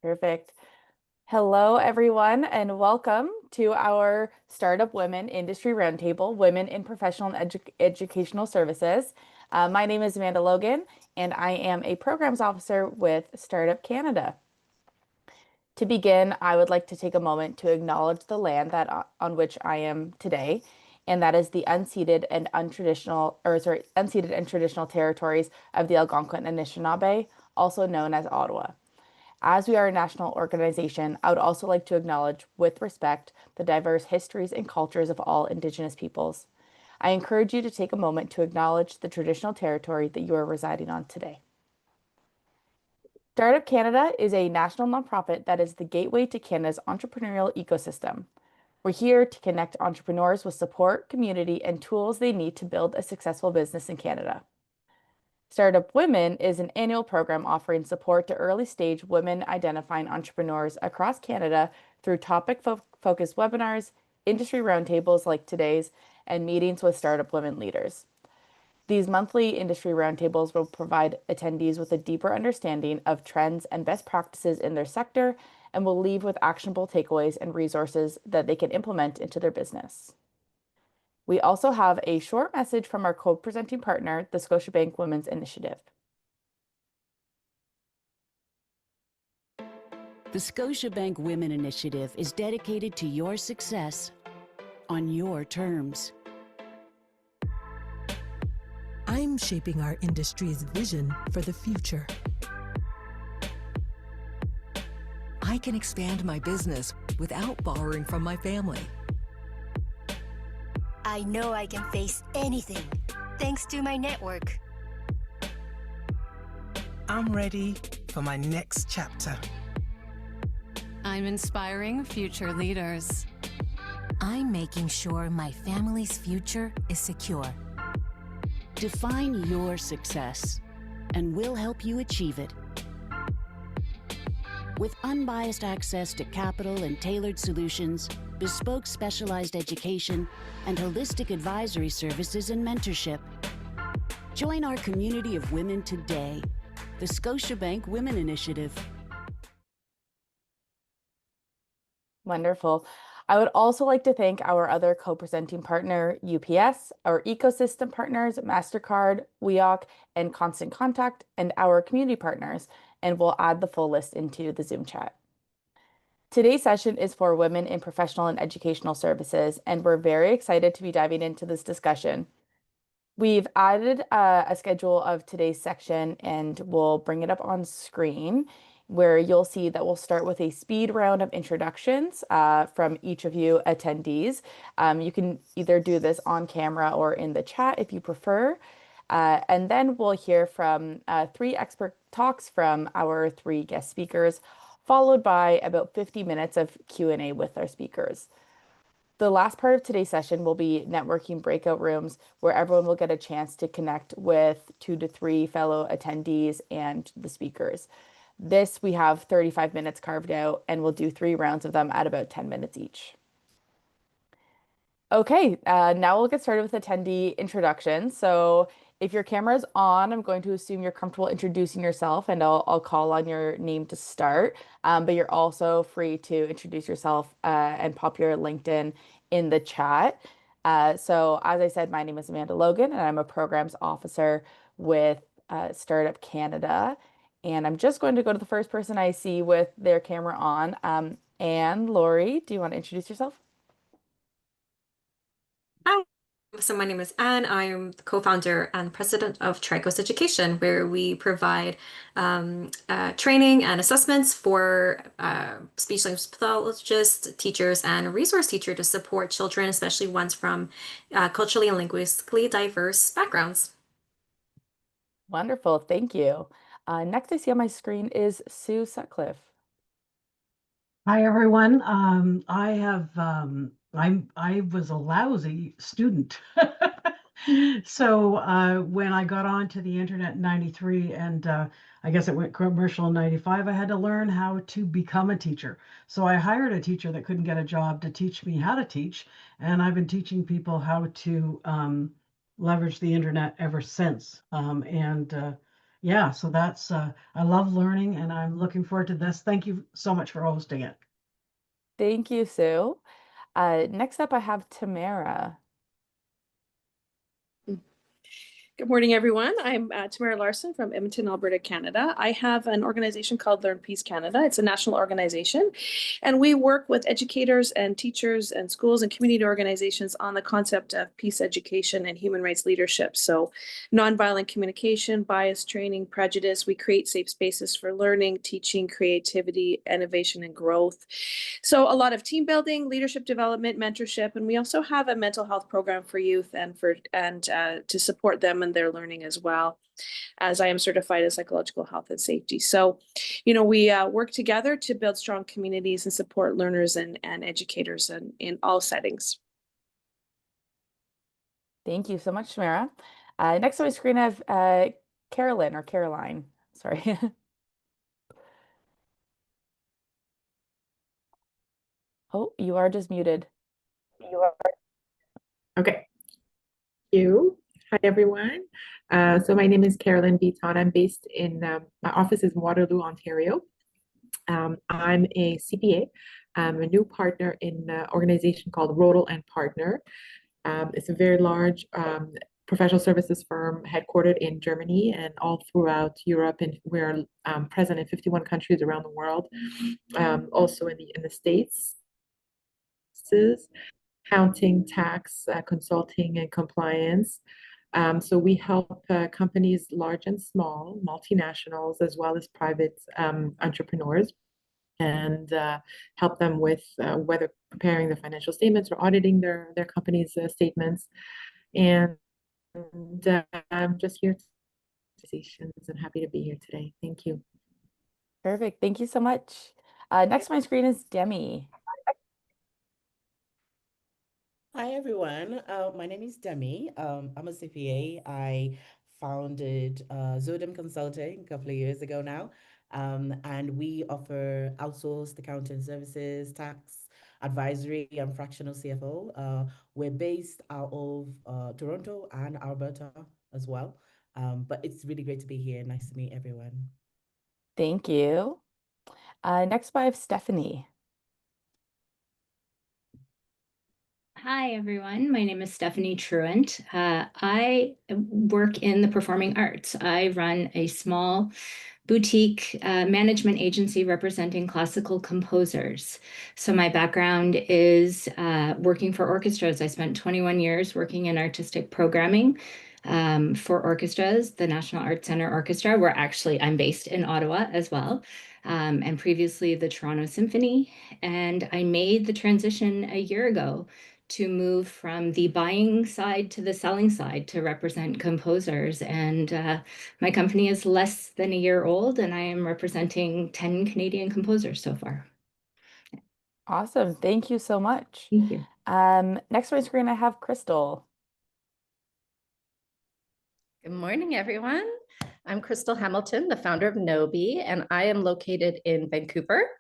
Perfect. Hello, everyone, and welcome to our Startup Women Industry Roundtable, Women in Professional and Educational Services. My name is Amanda Logan, and I am a Programs Officer with Startup Canada. To begin, I would like to take a moment to acknowledge the land on which I am today, and that is the unceded and traditional territories of the Algonquin and Anishinaabe, also known as Ottawa. As we are a national organization, I would also like to acknowledge, with respect, the diverse histories and cultures of all Indigenous peoples. I encourage you to take a moment to acknowledge the traditional territory that you are residing on today. Startup Canada is a national nonprofit that is the gateway to Canada's entrepreneurial ecosystem. We're here to connect entrepreneurs with support, community, and tools they need to build a successful business in Canada. Startup Women is an annual program offering support to early stage women identifying entrepreneurs across Canada through topic-focused webinars, industry roundtables like today's, and meetings with startup women leaders. These monthly industry roundtables will provide attendees with a deeper understanding of trends and best practices in their sector and will leave with actionable takeaways and resources that they can implement into their business. We also have a short message from our co-presenting partner, the Scotiabank Women's Initiative. The Scotiabank Women Initiative is dedicated to your success on your terms. I'm shaping our industry's vision for the future. I can expand my business without borrowing from my family. I know I can face anything, thanks to my network. I'm ready for my next chapter. I'm inspiring future leaders. I'm making sure my family's future is secure. Define your success, and we'll help you achieve it. With unbiased access to capital and tailored solutions, bespoke specialized education, and holistic advisory services and mentorship. Join our community of women today, the Scotiabank Women Initiative. Wonderful. I would also like to thank our other co-presenting partner, UPS, our ecosystem partners, Mastercard, WEOC, and Constant Contact, and our community partners, and we'll add the full list into the Zoom chat. Today's session is for women in professional and educational services, and we're very excited to be diving into this discussion. We've added a schedule of today's section, and we'll bring it up on screen, where you'll see that we'll start with a speed round of introductions from each of you attendees. You can either do this on camera or in the chat if you prefer. And then we'll hear from 3 expert talks from our 3 guest speakers, followed by about 50 minutes of Q&A with our speakers. The last part of today's session will be networking breakout rooms where everyone will get a chance to connect with 2 to 3 fellow attendees and the speakers. This, we have 35 minutes carved out, and we'll do 3 rounds of them at about 10 minutes each. Okay, now we'll get started with attendee introductions. So if your camera is on, I'm going to assume you're comfortable introducing yourself, and I'll call on your name to start. But you're also free to introduce yourself and pop your LinkedIn in the chat. So as I said, my name is Amanda Logan, and I'm a programs officer with Startup Canada. And I'm just going to go to the first person I see with their camera on. Anne, Lori, do you want to introduce yourself? Hi. So my name is Anne. I'm the co-founder and president of Strategist Education, where we provide training and assessments for speech language pathologists, teachers, and resource teachers to support children, especially ones from culturally and linguistically diverse backgrounds. Wonderful, thank you. Next I see on my screen is Sue Sutcliffe. Hi, everyone. I was a lousy student. So when I got onto the internet in 93 and I guess it went commercial in 95, I had to learn how to become a teacher. So I hired a teacher that couldn't get a job to teach me how to teach. And I've been teaching people how to leverage the internet ever since. yeah, so that's, I love learning and I'm looking forward to this. Thank you so much for hosting it. Thank you, Sue. Next up, I have Tamara. Good morning, everyone. I'm Tamara Larson from Edmonton, Alberta, Canada. I have an organization called Learn Peace Canada. It's a national organization, and we work with educators and teachers and schools and community organizations on the concept of peace education and human rights leadership. So nonviolent communication, bias training, prejudice. We create safe spaces for learning, teaching, creativity, innovation, and growth. So a lot of team building, leadership development, mentorship, and we also have a mental health program for youth and to support them and their learning as well, as I am certified in psychological health and safety. So, we work together to build strong communities and support learners and educators in all settings. Thank you so much, Tamara. Next on my screen, I have Carolyn or Caroline. Sorry. Oh, you are just muted. Okay. Thank you. Hi, everyone. So my name is Carolyn Beaton. I'm based in, my office is in Waterloo, Ontario. I'm a CPA. I'm a new partner in an organization called Rodel and Partner. It's a very large professional services firm headquartered in Germany and all throughout Europe, and we're present in 51 countries around the world, also in the States. Accounting, tax, consulting, and compliance. So we help companies large and small, multinationals, as well as private entrepreneurs, and help them with whether preparing the financial statements or auditing their company's statements. And I'm just here and happy to be here today. Thank you. Perfect. Thank you so much. Next on my screen is Demi. Hi, everyone. My name is Demi. I'm a CPA. I founded Zodem Consulting a couple of years ago now, and we offer outsourced accounting services, tax advisory, and fractional CFO. We're based out of Toronto and Alberta as well, but it's really great to be here. Nice to meet everyone. Thank you. Next, I have Stephanie. Hi, everyone. My name is Stephanie Truant. I work in the performing arts. I run a small boutique management agency representing classical composers. So my background is working for orchestras. I spent 21 years working in artistic programming for orchestras, the National Arts Centre Orchestra, where actually I'm based in Ottawa as well, and previously the Toronto Symphony. And I made the transition a year ago to move from the buying side to the selling side to represent composers. And my company is less than a year old, and I am representing 10 Canadian composers so far. Awesome. Thank you so much. Thank you. Next on my screen, I have Crystal. Good morning, everyone. I'm Crystal Hamilton, the founder of Nobi, and I am located in Vancouver.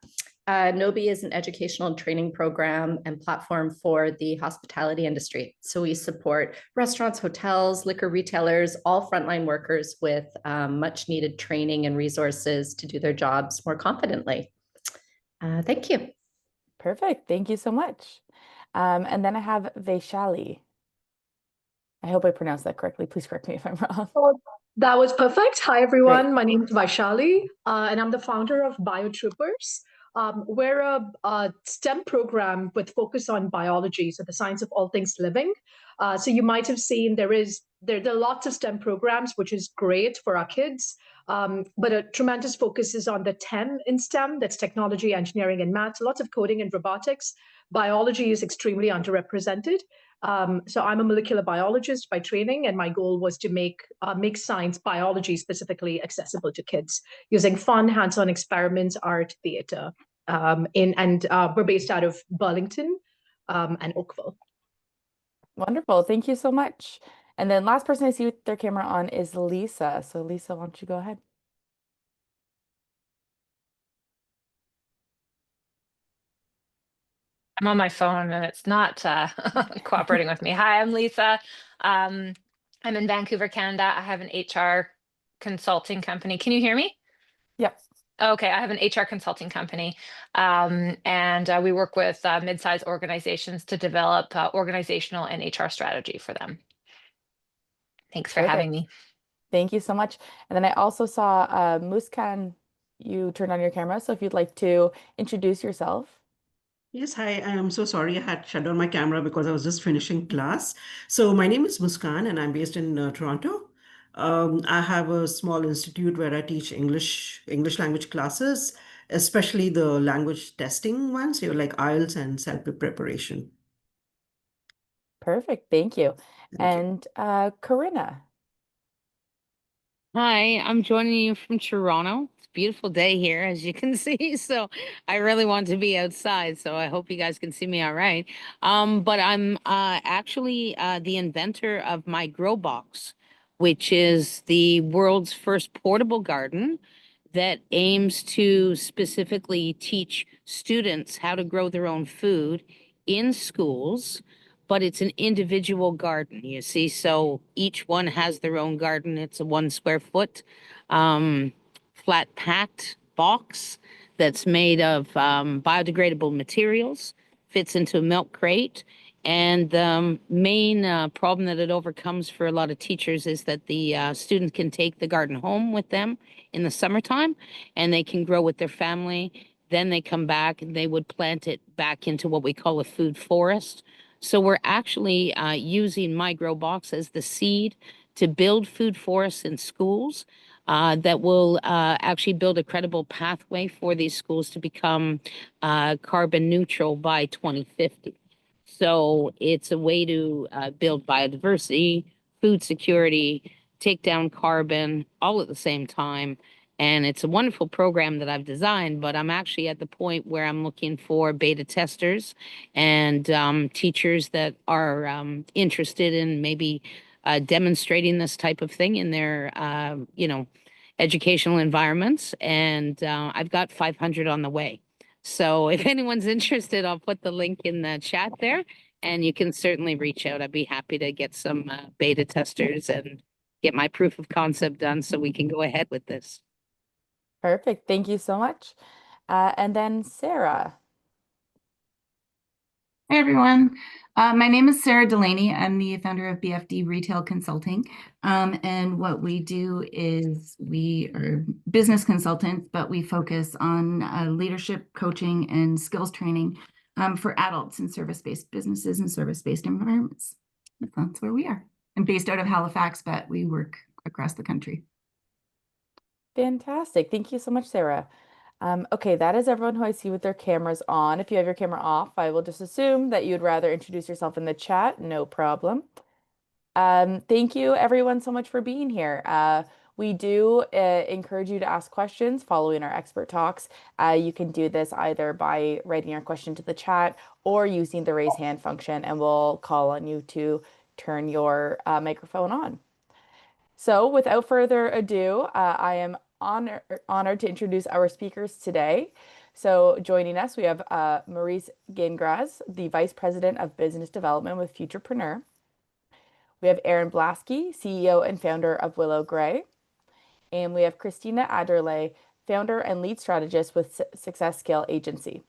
Nobi is an educational and training program and platform for the hospitality industry. So we support restaurants, hotels, liquor retailers, all frontline workers with much needed training and resources to do their jobs more confidently. Thank you. Perfect. Thank you so much. And then I have Vaishali. I hope I pronounced that correctly. Please correct me if I'm wrong. Oh, that was perfect. Hi, everyone. Great. My name is Vaishali, and I'm the founder of BioTroopers. We're a STEM program with focus on biology, so the science of all things living. So you might have seen there are lots of STEM programs, which is great for our kids. But a tremendous focus is on the 10 in STEM, that's technology, engineering, and math, lots of coding and robotics. Biology is extremely underrepresented. So I'm a molecular biologist by training, and my goal was to make science, biology specifically, accessible to kids using fun, hands-on experiments, art, theater. We're based out of Burlington and Oakville. Wonderful. Thank you so much. And then last person I see with their camera on is Lisa. So Lisa, why don't you go ahead? I'm on my phone and it's not cooperating with me. Hi, I'm Lisa. I'm in Vancouver, Canada. I have an HR consulting company. Can you hear me? Yep. Okay, I have an HR consulting company, and we work with mid-sized organizations to develop organizational and HR strategy for them. Thanks for having me. Thank you so much. And then I also saw Muskan, you turned on your camera, so if you'd like to introduce yourself. Yes, hi. I am so sorry I had shut down my camera because I was just finishing class. So my name is Muskan and I'm based in Toronto. I have a small institute where I teach English language classes, especially the language testing ones, like IELTS and self-preparation. Perfect. Thank you. Thank you. And Corinna. Hi, I'm joining you from Toronto. It's a beautiful day here, as you can see. So I really want to be outside. So I hope you guys can see me all right. But I'm actually the inventor of my Grow Box, which is the world's first portable garden that aims to specifically teach students how to grow their own food in schools, but it's an individual garden, you see. So each one has their own garden. It's a 1 square foot flat packed box that's made of biodegradable materials, fits into a milk crate. And the main problem that it overcomes for a lot of teachers is that the students can take the garden home with them in the summertime and they can grow with their family. Then they come back and they would plant it back into what we call a food forest. So we're actually using my Grow Box as the seed to build food forests in schools that will actually build a credible pathway for these schools to become carbon neutral by 2050. So it's a way to build biodiversity, food security, take down carbon all at the same time. And it's a wonderful program that I've designed, but I'm actually at the point where I'm looking for beta testers and teachers that are interested in maybe demonstrating this type of thing in their, educational environments. And I've got 500 on the way. So if anyone's interested, I'll put the link in the chat there and you can certainly reach out. I'd be happy to get some beta testers and get my proof of concept done so we can go ahead with this. Perfect. Thank you so much. And then Sarah. Hi, everyone. My name is Sarah Delaney. I'm the founder of BFD Retail Consulting. And what we do is we are business consultants, but we focus on leadership, coaching, and skills training for adults in service-based businesses and service-based environments. That's where we are. I'm based out of Halifax, but we work across the country. Fantastic. Thank you so much, Sarah. Okay, that is everyone who I see with their cameras on. If you have your camera off, I will just assume that you'd rather introduce yourself in the chat. No problem. Thank you everyone so much for being here. We do encourage you to ask questions following our expert talks. You can do this either by writing your question to the chat or using the raise hand function, and we'll call on you to turn your microphone on. So without further ado, I am honored to introduce our speakers today. So joining us, we have Maryse Gingras, the Vice President of Business Development with Futurpreneur. We have Erin Blaskie, CEO and founder of Willow. And we have Christina Adderley, founder and lead strategist with Success Scale Agency.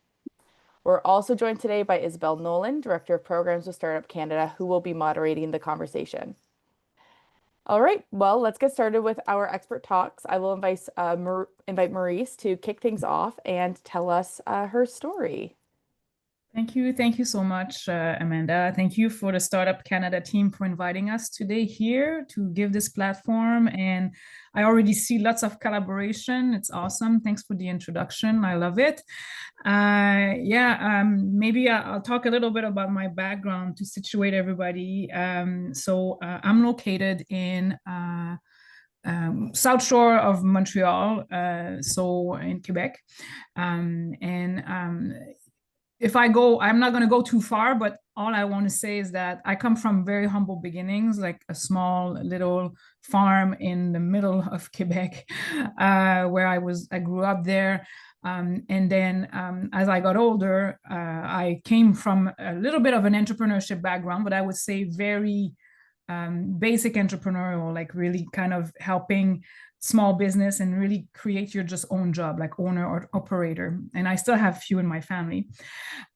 We're also joined today by Isabel Nolan, Director of Programs with Startup Canada, who will be moderating the conversation. All right, well, let's get started with our expert talks. I will invite Maryse to kick things off and tell us her story. Thank you so much, Amanda. Thank you for the Startup Canada team for inviting us today here to give this platform. And I already see lots of collaboration. It's awesome. Thanks for the introduction. I love it. Maybe I'll talk a little bit about my background to situate everybody. So I'm located in South Shore of Montreal, so in Quebec. If I go, I'm not going to go too far, but all I want to say is that I come from very humble beginnings, like a small little farm in the middle of Quebec, where I grew up there. And then as I got older, I came from a little bit of an entrepreneurship background, but I would say very basic entrepreneurial, like really kind of helping small business and really create your just own job, like owner or operator. And I still have few in my family.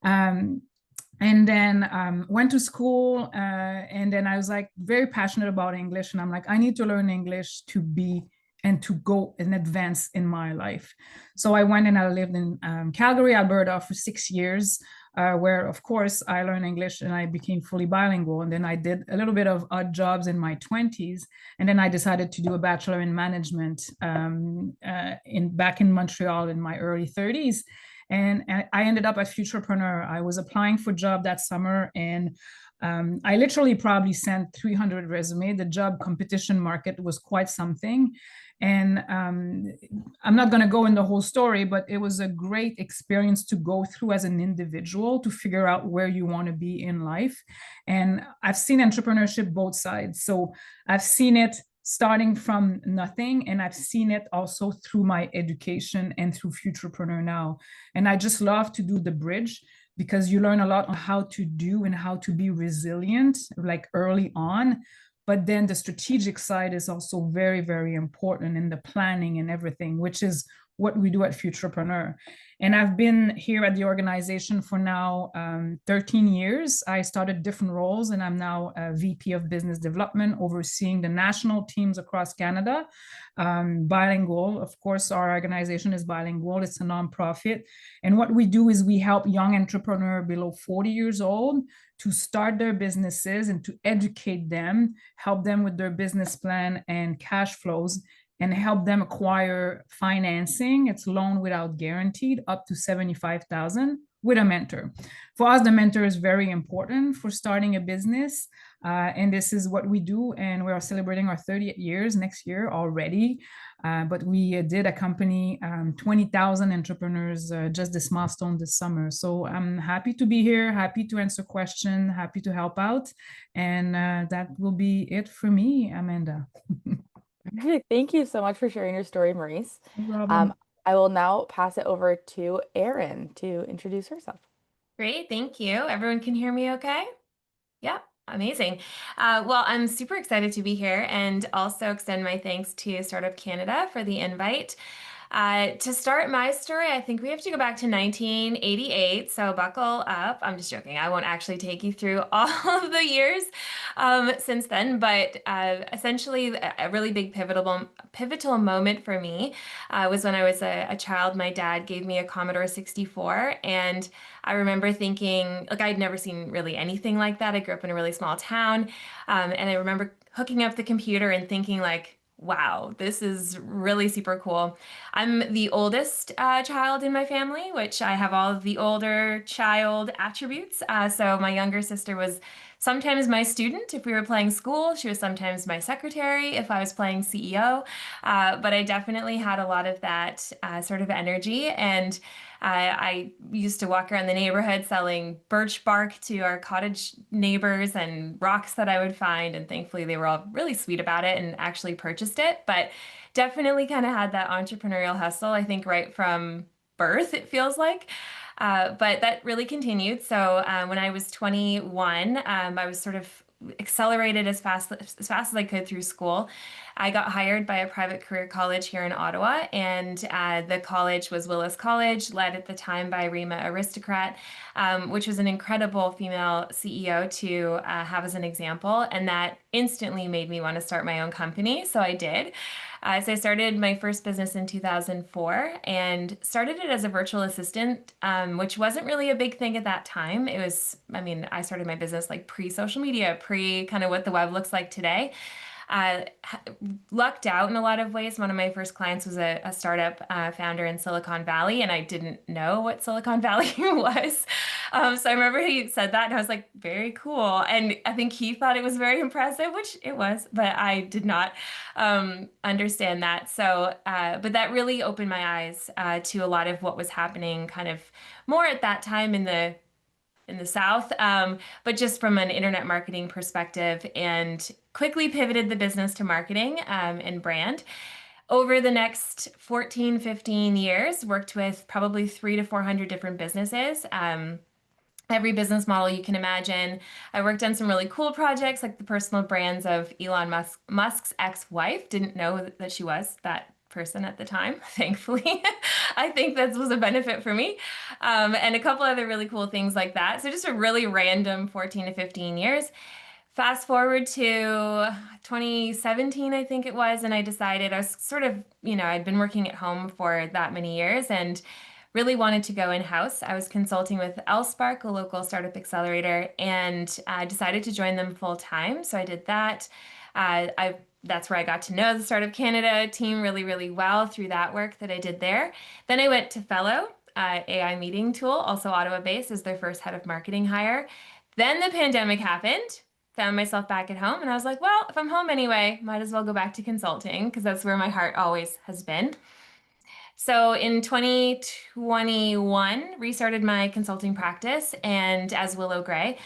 And then went to school, and then I was like very passionate about English, and I'm like, I need to learn English to be and to go and advance in my life. So I went and I lived in Calgary, Alberta for 6 years, where of course I learned English and I became fully bilingual. And then I did a little bit of odd jobs in my 20s, and then I decided to do a bachelor in management back in Montreal in my early 30s. And I ended up at Futurpreneur. I was applying for a job that summer, and I literally probably sent 300 resumes. The job competition market was quite something. And I'm not going to go in the whole story, but it was a great experience to go through as an individual to figure out where you want to be in life. And I've seen entrepreneurship both sides. So I've seen it starting from nothing, and I've seen it also through my education and through Futurpreneur now. And I just love to do the bridge, because you learn a lot on how to do and how to be resilient, like early on. But then the strategic side is also very, very important in the planning and everything, which is what we do at Futurpreneur. And I've been here at the organization for now 13 years. I started different roles, and I'm now a VP of Business Development, overseeing the national teams across Canada. Bilingual, of course, our organization is bilingual. It's a nonprofit. And what we do is we help young entrepreneurs below 40 years old to start their businesses and to educate them, help them with their business plan and cash flows, and help them acquire financing. It's loan without guaranteed, up to $75,000 with a mentor. For us, the mentor is very important for starting a business. And this is what we do. And we are celebrating our 30th years next year already. But we did accompany 20,000 entrepreneurs just this milestone this summer. So I'm happy to be here, happy to answer questions, happy to help out. And that will be it for me, Amanda. Thank you so much for sharing your story, Maryse. No problem. I will now pass it over to Erin to introduce herself. Great, thank you. Everyone can hear me okay? Yeah, amazing. Well, I'm super excited to be here, and also extend my thanks to Startup Canada for the invite. To start my story, I think we have to go back to 1988, so buckle up. I'm just joking. I won't actually take you through all of the years since then, but essentially a really big pivotal moment for me was when I was a child. My dad gave me a Commodore 64, and I remember thinking, like, I'd never seen really anything like that. I grew up in a really small town, and I remember hooking up the computer and thinking, like, wow, this is really super cool. I'm the oldest child in my family, which I have all of the older child attributes. So my younger sister was sometimes my student if we were playing school. She was sometimes my secretary if I was playing CEO. But I definitely had a lot of that sort of energy. And I used to walk around the neighborhood selling birch bark to our cottage neighbors and rocks that I would find. And thankfully, they were all really sweet about it and actually purchased it. But definitely kind of had that entrepreneurial hustle, I think, right from birth, it feels like. But that really continued. So when I was 21, I was sort of accelerated as fast as I could through school. I got hired by a private career college here in Ottawa, and the college was Willow College, led at the time by Rima Aristocrat, which was an incredible female CEO to have as an example, and that instantly made me want to start my own company, so I did. So I started my first business in 2004 and started it as a virtual assistant, which wasn't really a big thing at that time. It was, I mean, I started my business like pre-social media, pre kind of what the web looks like today. Lucked out in a lot of ways. One of my first clients was a startup founder in Silicon Valley, and I didn't know what Silicon Valley was. So I remember he said that, and I was like, very cool. And I think he thought it was very impressive, which it was, but I did not understand that. So, but that really opened my eyes to a lot of what was happening kind of more at that time in the South, but just from an internet marketing perspective, and quickly pivoted the business to marketing and brand. Over the next 14, 15 years, worked with probably 300 to 400 different businesses. every business model you can imagine. I worked on some really cool projects, like the personal brands of Elon Musk's ex-wife. Didn't know that she was that person at the time, thankfully. I think that was a benefit for me. And a couple other really cool things like that. So just a really random 14 to 15 years. Fast forward to 2017, I think it was, and I decided I was sort of, I'd been working at home for that many years and really wanted to go in-house. I was consulting with LSpark, a local startup accelerator, and I decided to join them full-time. So I did that. That's where I got to know the Startup Canada team really, really well through that work that I did there. Then I went to Fellow, AI meeting tool, also Ottawa-based, as their first head of marketing hire. Then the pandemic happened. Found myself back at home, and I was like, well, if I'm home anyway, might as well go back to consulting because that's where my heart always has been. So in 2021, restarted my consulting practice and as Willow Gray,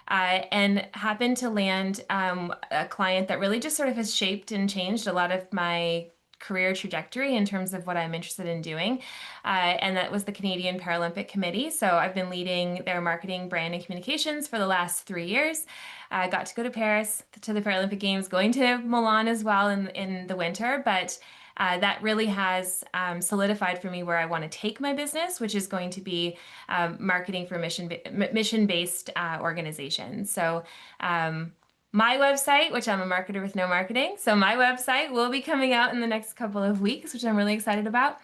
and happened to land a client that really just sort of has shaped and changed a lot of my career trajectory in terms of what I'm interested in doing. And that was the Canadian Paralympic Committee. So I've been leading their marketing, brand, and communications for the last 3 years. I got to go to Paris to the Paralympic Games, going to Milan as well in the winter, but that really has solidified for me where I want to take my business, which is going to be marketing for mission-based organizations. So my website, which I'm a marketer with no marketing, so my website will be coming out in the next couple of weeks, which I'm really excited about.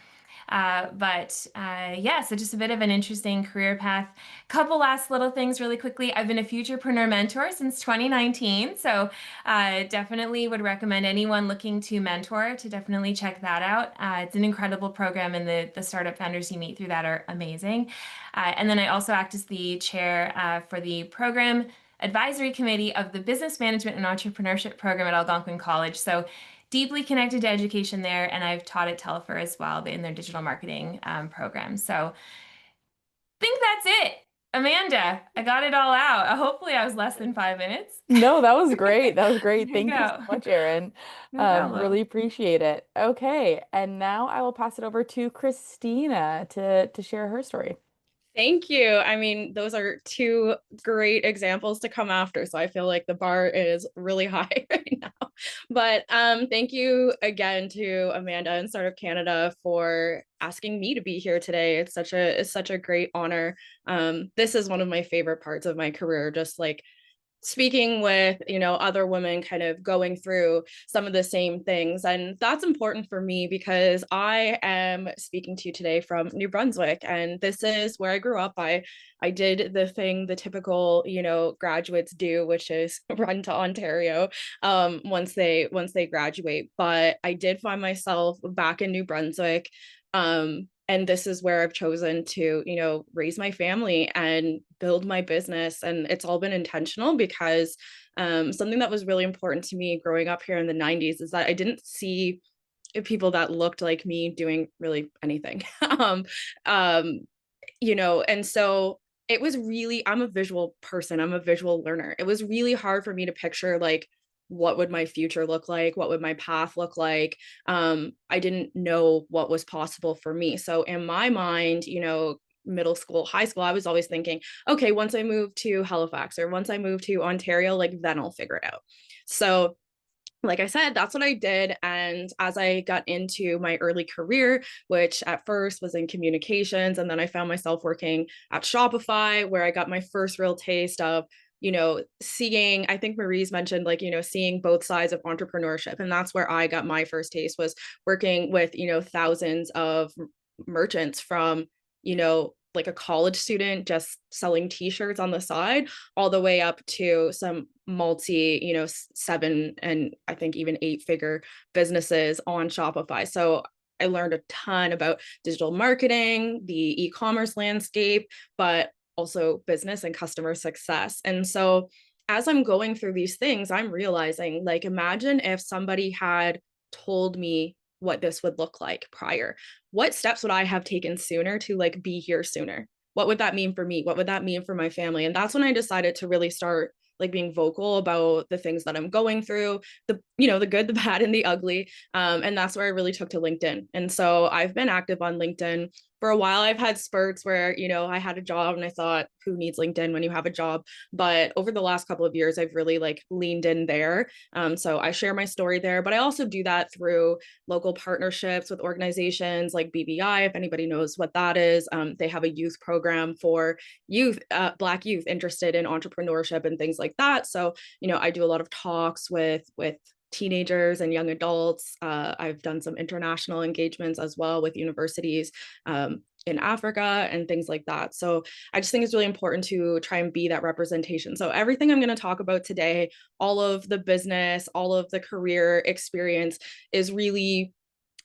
Yeah, so just a bit of an interesting career path. Couple last little things really quickly. I've been a Futurpreneur mentor since 2019, so definitely would recommend anyone looking to mentor to definitely check that out. It's an incredible program, and the startup founders you meet through that are amazing. And then I also act as the chair for the program advisory committee of the Business Management and Entrepreneurship program at Algonquin College. So deeply connected to education there, and I've taught at Telfer as well in their digital marketing program. So I think that's it. Amanda, I got it all out. Hopefully I was less than 5 minutes. No, that was great. That was great. There you Thank you so go. much, Erin. No problem. Really appreciate it. Okay, and now I will pass it over to Christina to share her story. Thank you. I mean, those are two great examples to come after. So I feel like the bar is really high right now. But thank you again to Amanda and Startup Canada for asking me to be here today. It's such a great honor. This is one of my favorite parts of my career, just like speaking with, other women kind of going through some of the same things. And that's important for me because I am speaking to you today from New Brunswick, and this is where I grew up. I did the thing the typical, graduates do, which is run to Ontario once they graduate. But I did find myself back in New Brunswick. And this is where I've chosen to, raise my family and build my business. And it's all been intentional because something that was really important to me growing up here in the 90s is that I didn't see people that looked like me doing really anything. And so it was really, I'm a visual person. I'm a visual learner. It was really hard for me to picture like, what would my future look like? What would my path look like? I didn't know what was possible for me. So in my mind, middle school, high school, I was always thinking, okay, once I move to Halifax or once I move to Ontario, like then I'll figure it out. So like I said, that's what I did. And as I got into my early career, which at first was in communications, and then I found myself working at Shopify, where I got my first real taste of seeing, I think Maryse mentioned seeing both sides of entrepreneurship. And that's where I got my first taste, was working with, thousands of merchants from, like a college student just selling t-shirts on the side, all the way up to some multi, 7 and I think even 8-figure businesses on Shopify. So I learned a ton about digital marketing, the e-commerce landscape, but also business and customer success. And so as I'm going through these things, I'm realizing, like, imagine if somebody had told me what this would look like prior. What steps would I have taken sooner to like be here sooner? What would that mean for me? What would that mean for my family? And that's when I decided to really start like being vocal about the things that I'm going through, the the good, the bad, and the ugly. And that's where I really took to LinkedIn. And so I've been active on LinkedIn for a while. I've had spurts where, I had a job and I thought, who needs LinkedIn when you have a job? But over the last couple of years, I've really leaned in there. So I share my story there, but I also do that through local partnerships with organizations like BBI, if anybody knows what that is. They have a youth program for youth, Black youth interested in entrepreneurship and things like that. So, I do a lot of talks with teenagers and young adults. I've done some international engagements as well with universities in Africa and things like that. So I just think it's really important to try and be that representation. So everything I'm going to talk about today, all of the business, all of the career experience is really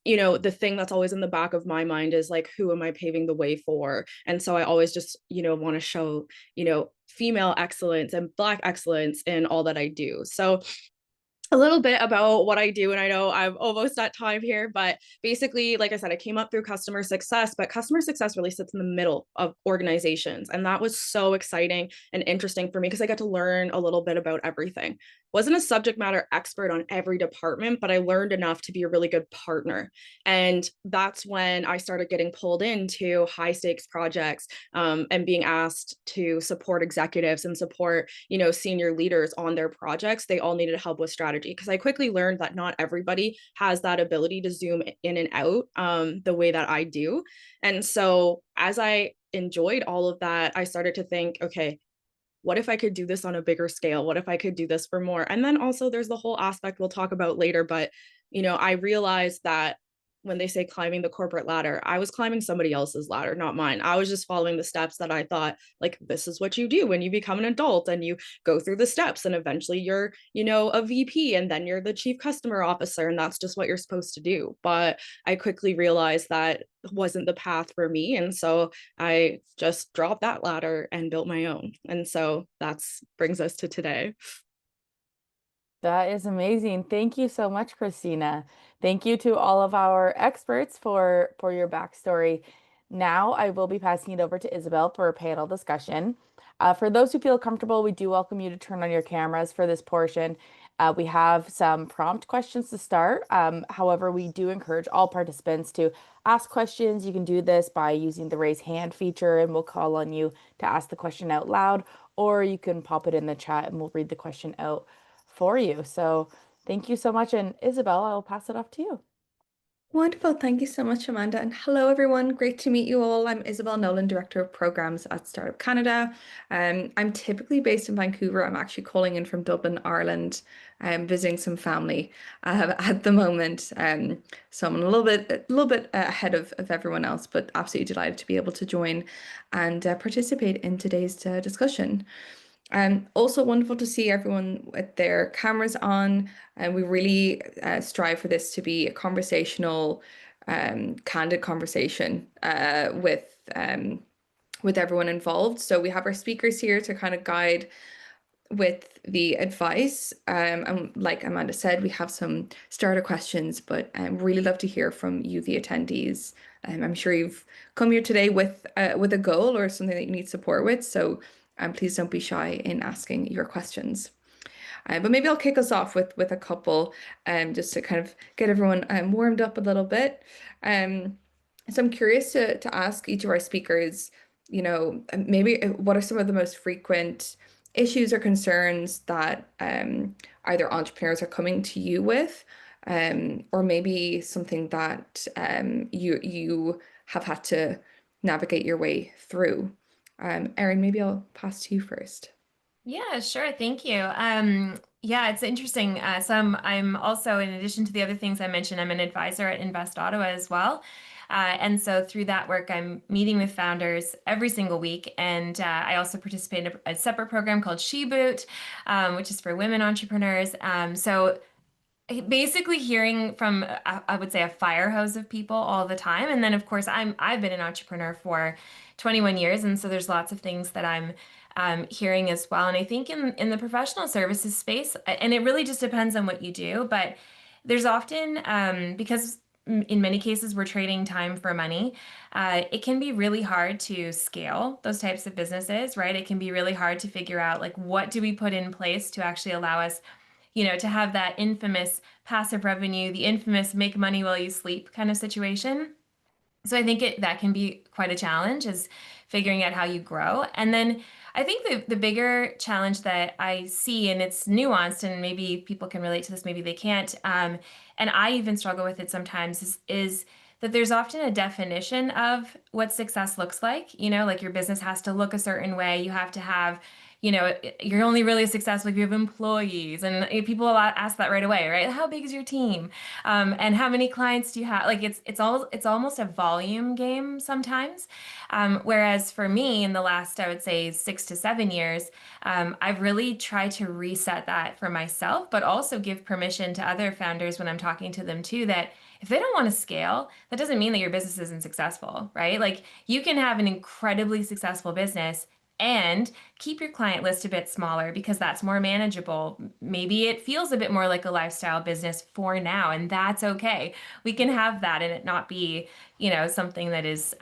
the thing that's always in the back of my mind is who am I paving the way for? And so I always just, want to show, female excellence and Black excellence in all that I do. So a little bit about what I do, and I know I'm almost at time here, but basically, like I said, I came up through customer success, but customer success really sits in the middle of organizations. And that was so exciting and interesting for me because I got to learn a little bit about everything. Wasn't a subject matter expert on every department, but I learned enough to be a really good partner. And that's when I started getting pulled into high stakes projects and being asked to support executives and support, senior leaders on their projects. They all needed help with strategy because I quickly learned that not everybody has that ability to zoom in and out the way that I do. And so as I enjoyed all of that, I started to think, okay, what if I could do this on a bigger scale? What if I could do this for more? And then also there's the whole aspect we'll talk about later, but I realized that when they say climbing the corporate ladder, I was climbing somebody else's ladder, not mine. I was just following the steps that I thought this is what you do when you become an adult, and you go through the steps and eventually you're, a VP, and then you're the chief customer officer, and that's just what you're supposed to do. But I quickly realized that wasn't the path for me. And so I just dropped that ladder and built my own. And so that's brings us to today. That is amazing. Thank you so much, Christina. Thank you to all of our experts for your backstory. Now I will be passing it over to Isabel for a panel discussion. For those who feel comfortable, we do welcome you to turn on your cameras for this portion. We have some prompt questions to start. However, we do encourage all participants to ask questions. You can do this by using the raise hand feature, and we'll call on you to ask the question out loud, or you can pop it in the chat and we'll read the question out for you. So thank you so much. And Isabel, I'll pass it off to you. Wonderful. Thank you so much, Amanda. And hello, everyone. Great to meet you all. I'm Isabel Nolan, Director of Programs at Startup Canada. I'm typically based in Vancouver. I'm actually calling in from Dublin, Ireland. I'm visiting some family at the moment. So I'm a little bit ahead of everyone else, but absolutely delighted to be able to join and participate in today's discussion. Also wonderful to see everyone with their cameras on, and we really strive for this to be a conversational, candid conversation with everyone involved. So we have our speakers here to kind of guide with the advice. And like Amanda said, we have some starter questions, but really love to hear from you, the attendees. I'm sure you've come here today with a goal or something that you need support with. So please don't be shy in asking your questions. But maybe I'll kick us off with a couple just to kind of get everyone warmed up a little bit. So I'm curious to ask each of our speakers, maybe what are some of the most frequent issues or concerns that either entrepreneurs are coming to you with, or maybe something that you have had to navigate your way through. Erin, maybe I'll pass to you first. Yeah, sure. Thank you. Yeah, it's interesting. So I'm also, in addition to the other things I mentioned, I'm an advisor at Invest Ottawa as well. And so through that work, I'm meeting with founders every single week. And I also participate in a separate program called She Boot, which is for women entrepreneurs. So basically hearing from, I would say, a fire hose of people all the time. And then, of course, I've been an entrepreneur for 21 years. And so there's lots of things that I'm hearing as well. And I think in the professional services space, and it really just depends on what you do, but there's often, because in many cases we're trading time for money, it can be really hard to scale those types of businesses, right? It can be really hard to figure out, like, what do we put in place to actually allow us, to have that infamous passive revenue, the infamous make money while you sleep kind of situation. So I think that can be quite a challenge, is figuring out how you grow. And then I think the bigger challenge that I see, and it's nuanced, and maybe people can relate to this, maybe they can't, and I even struggle with it sometimes, is that there's often a definition of what success looks like. Like your business has to look a certain way. You have to have, you're only really successful if you have employees, and people ask that right away, right? How big is your team? And how many clients do you have? Like it's almost a volume game sometimes. Whereas for me, in the last, I would say 6 to 7 years, I've really tried to reset that for myself, but also give permission to other founders when I'm talking to them too, that if they don't want to scale, that doesn't mean that your business isn't successful, right? Like you can have an incredibly successful business and keep your client list a bit smaller because that's more manageable. Maybe it feels a bit more like a lifestyle business for now, and that's okay. We can have that and it not be, something that is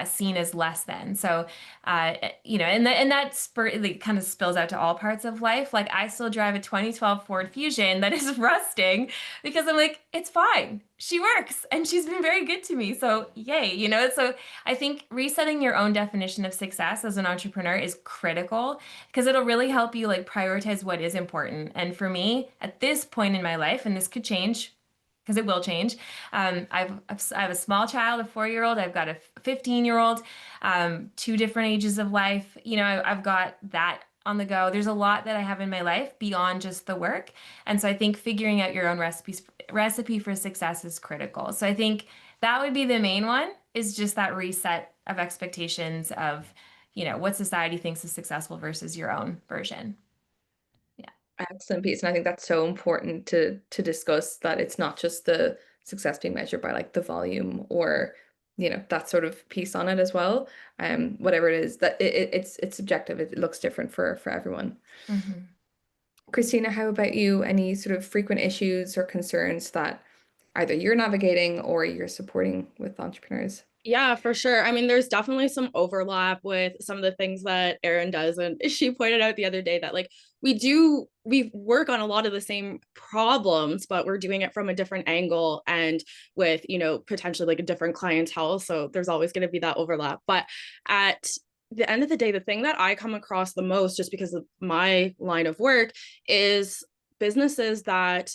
seen as less than. So, and that it kind of spills out to all parts of life. Like I still drive a 2012 Ford Fusion that is rusting because I'm like, it's fine. She works and she's been very good to me. So yay, so I think resetting your own definition of success as an entrepreneur is critical because it'll really help you like prioritize what is important. And for me, at this point in my life, and this could change because it will change. I have a small child, a 4-year-old. I've got a 15-year-old, 2 different ages of life. I've got that on the go. There's a lot that I have in my life beyond just the work. And so I think figuring out your own recipe for success is critical. So I think that would be the main one, is just that reset of expectations of, what society thinks is successful versus your own version. Excellent piece. And I think that's so important to discuss, that it's not just the success being measured by like the volume or, that sort of piece on it as well. Whatever it is, that it's subjective. It looks different for everyone. Mm-hmm. Christina, how about you? Any sort of frequent issues or concerns that either you're navigating or you're supporting with entrepreneurs? Yeah, for sure. I mean, there's definitely some overlap with some of the things that Erin does. And she pointed out the other day that like we work on a lot of the same problems, but we're doing it from a different angle and with, potentially like a different clientele. So there's always going to be that overlap. But at the end of the day, the thing that I come across the most, just because of my line of work, is businesses that,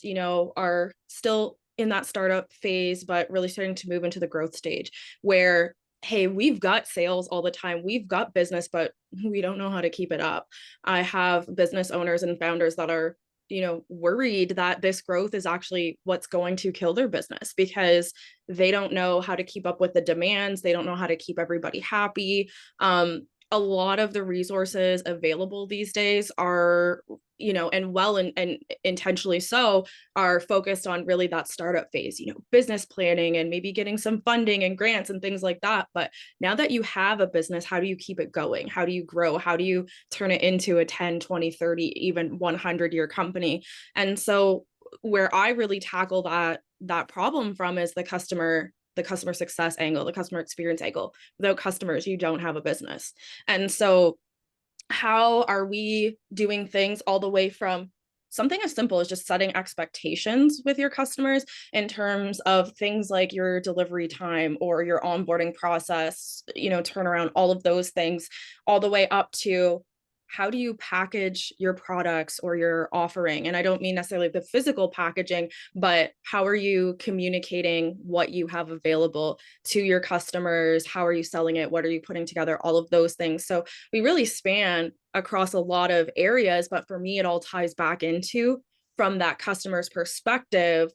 are still in that startup phase, but really starting to move into the growth stage where, hey, we've got sales all the time, we've got business, but we don't know how to keep it up. I have business owners and founders that are, worried that this growth is actually what's going to kill their business because they don't know how to keep up with the demands. They don't know how to keep everybody happy. A lot of the resources available these days are, and intentionally so, are focused on really that startup phase, business planning and maybe getting some funding and grants and things like that. But now that you have a business, how do you keep it going? How do you grow? How do you turn it into a 10, 20, 30, even 100-year company? And so where I really tackle that problem from is the customer success angle, the customer experience angle. Without customers, you don't have a business. And so how are we doing things all the way from something as simple as just setting expectations with your customers in terms of things like your delivery time or your onboarding process, turnaround, all of those things, all the way up to how do you package your products or your offering? And I don't mean necessarily the physical packaging, but how are you communicating what you have available to your customers? How are you selling it? What are you putting together? All of those things. So we really span across a lot of areas, but for me, it all ties back into, from that customer's perspective,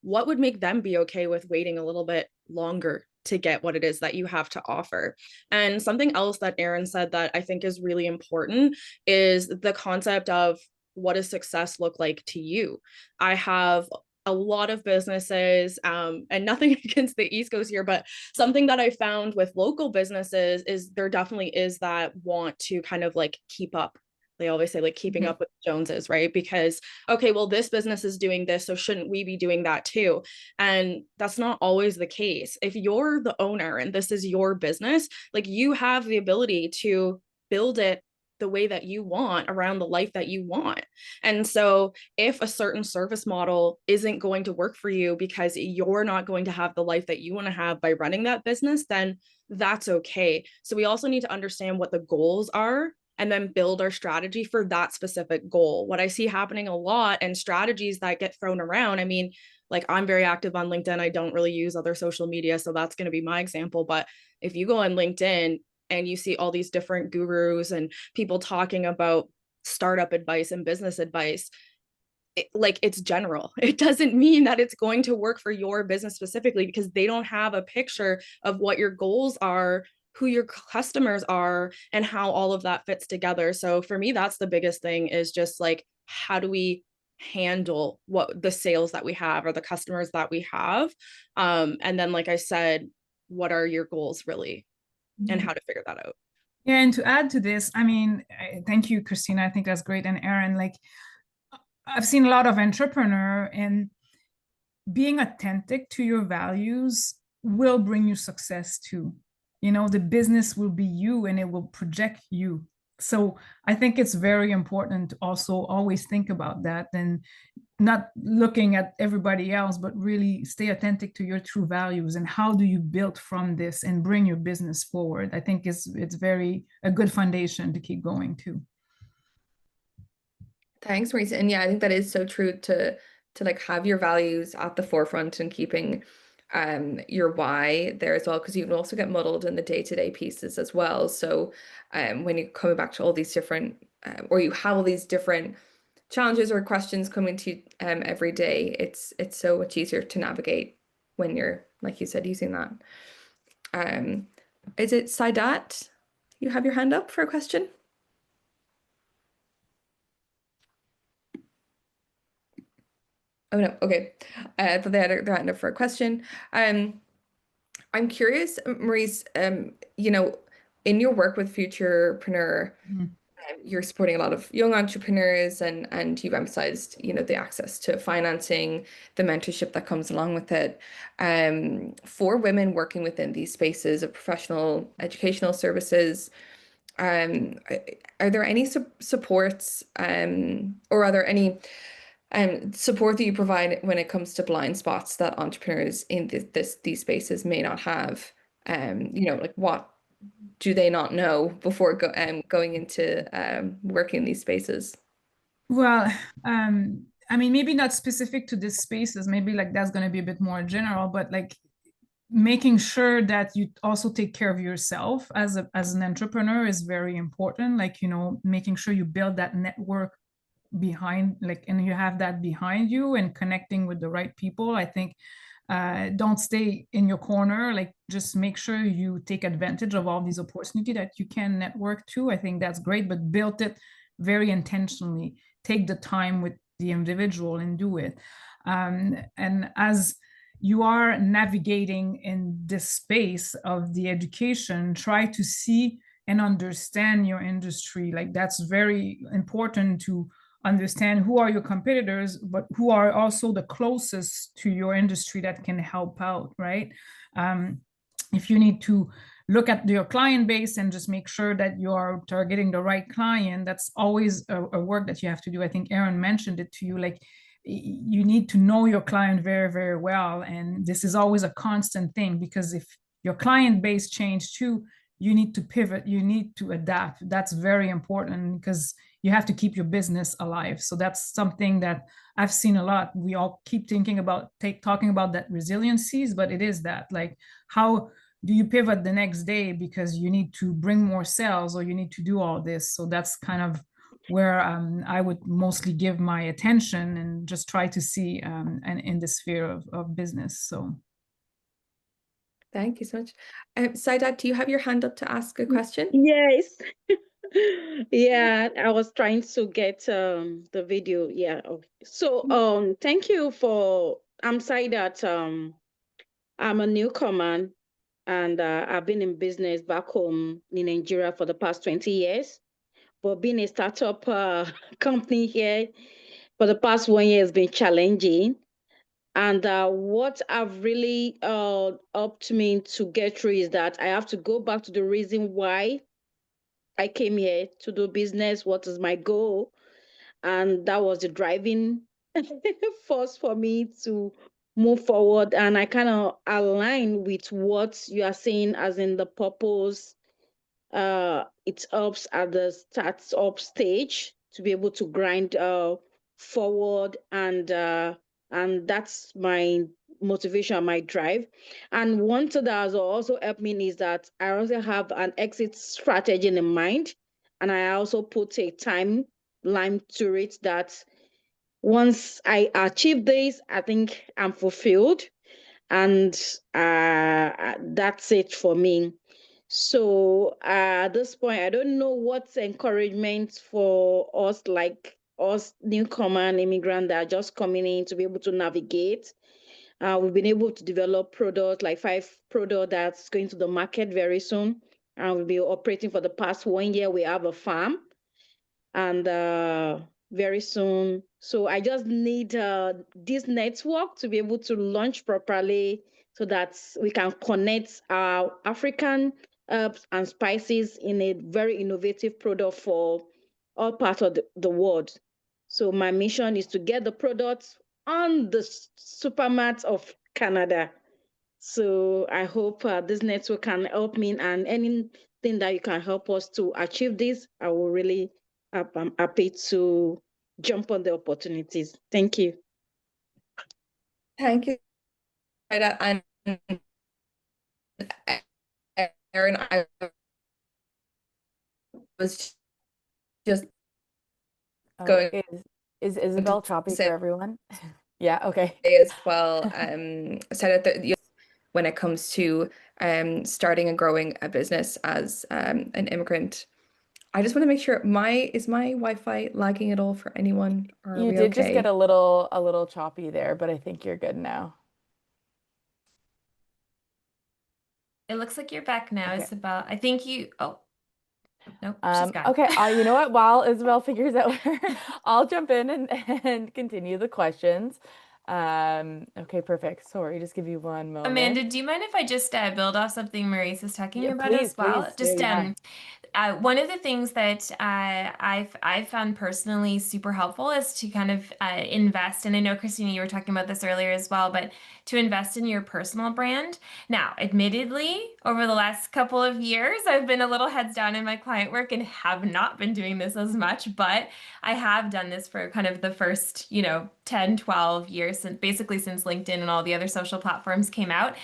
what would make them be okay with waiting a little bit longer to get what it is that you have to offer. And something else that Erin said that I think is really important is the concept of, what does success look like to you? I have a lot of businesses, and nothing against the East Coast here, but something that I found with local businesses is there definitely is that want to kind of like keep up. They always say like keeping up with the Joneses, right? Because, okay, well, this business is doing this, so shouldn't we be doing that too? And that's not always the case. If you're the owner and this is your business, like you have the ability to build it the way that you want around the life that you want. And so if a certain service model isn't going to work for you because you're not going to have the life that you want to have by running that business, then that's okay. So we also need to understand what the goals are and then build our strategy for that specific goal. What I see happening a lot and strategies that get thrown around, I mean, like I'm very active on LinkedIn. I don't really use other social media, so that's going to be my example. But if you go on LinkedIn and you see all these different gurus and people talking about startup advice and business advice, it's general. It doesn't mean that it's going to work for your business specifically, because they don't have a picture of what your goals are, who your customers are, and how all of that fits together. So for me, that's the biggest thing, is just like, how do we handle what the sales that we have or the customers that we have? And then, like I said, what are your goals really, and how to figure that out. Yeah, and to add to this, I mean, thank you, Christina. I think that's great. And Erin, like, I've seen a lot of entrepreneur, and being authentic to your values will bring you success too. You know, the business will be you and it will project you. So I think it's very important to also always think about that, and not looking at everybody else, but really stay authentic to your true values and how do you build from this and bring your business forward. I think it's very a good foundation to keep going too. Thanks, Maryse. And yeah, I think that is so true to like have your values at the forefront and keeping your why there as well, because you can also get muddled in the day-to-day pieces as well. So when you're coming back to all these different or you have all these different challenges or questions coming to you every day, it's so much easier to navigate when you're, like you said, using that. Is it Saidat? You have your hand up for a question? Oh no, okay. I thought they had their hand up for a question. I'm curious, Maryse, you know, in your work with Futurpreneur, you're supporting a lot of young entrepreneurs, and you've emphasized, you know, the access to financing, the mentorship that comes along with it. For women working within these spaces of professional educational services, are there any supports, or are there any support that you provide when it comes to blind spots that entrepreneurs in these spaces may not have? You know, like, what do they not know before going into working in these spaces? Well, I mean, maybe not specific to these spaces, maybe like that's going to be a bit more general, but like making sure that you also take care of yourself as an entrepreneur is very important. Like, you know, making sure you build that network behind, like, and you have that behind you and connecting with the right people. I think don't stay in your corner, like just make sure you take advantage of all these opportunities that you can network to. I think that's great, but build it very intentionally. Take the time with the individual and do it. And as you are navigating in this space of the education, try to see and understand your industry. Like, that's very important to understand who are your competitors, but who are also the closest to your industry that can help out, right? If you need to look at your client base and just make sure that you are targeting the right client, that's always a work that you have to do. I think Erin mentioned it to you, like, you need to know your client very, very well. And this is always a constant thing, because if your client base change too, you need to pivot, you need to adapt. That's very important, because you have to keep your business alive. So that's something that I've seen a lot. We all keep thinking about talking about that resiliencies, but it is that, like, how do you pivot the next day because you need to bring more sales or you need to do all this? So that's kind of where I would mostly give my attention and just try to see and in the sphere of business. So. Thank you so much. Saidat, do you have your hand up to ask a question? Yes. Yeah, I was trying to get the video. Yeah. Okay. So thank you for, I'm Saidat. I'm a newcomer, and I've been in business back home in Nigeria for the past 20 years. But being a startup company here for the past 1 year has been challenging. And what I've really helped me to get through is that I have to go back to the reason why I came here to do business, what is my goal, and that was the driving force for me to move forward. And I kind of align with what you are saying, as in the purpose. It helps at the start-up stage to be able to grind forward, and that's my motivation, my drive. And one thing that has also helped me is that I also have an exit strategy in mind, and I also put a timeline to it that once I achieve this, I think I'm fulfilled, and that's it for me. So at this point, I don't know what's encouragement for us, like us newcomer and immigrant that are just coming in, to be able to navigate. We've been able to develop products, like 5 products that's going to the market very soon. And we'll be operating for the past 1 year. We have a farm, and very soon. So I just need this network to be able to launch properly, so that we can connect our African herbs and spices in a very innovative product for all parts of the world. So my mission is to get the products on the supermarkets of Canada. So I hope this network can help me, and anything that you can help us to achieve this, I will really, I'm happy to jump on the opportunities. Thank you. Thank you. And Erin, I was just going. Is Isabel choppy for everyone? Yeah, okay. As well, said that when it comes to starting and growing a business as an immigrant. I just want to make sure is my Wi-Fi lagging at all for anyone? Or are You we did just get okay? a little choppy there, but I think you're good now. It looks like you're back now, Okay. Isabel. I think you, oh, nope, she's gone. Okay, you know what? While Isabel figures out I'll jump in and continue the questions. Okay, perfect. Sorry, just give you one moment. Amanda, do you mind if I just build off something Maryse is talking Yeah, about as well? please. Just Yeah. one of the things that I've found personally super helpful is to kind of invest, and I know Christina, you were talking about this earlier as well, but to invest in your personal brand. Now, admittedly, over the last couple of years, I've been a little heads down in my client work and have not been doing this as much, but I have done this for kind of the first, 10, 12 years, since LinkedIn and all the other social platforms came out.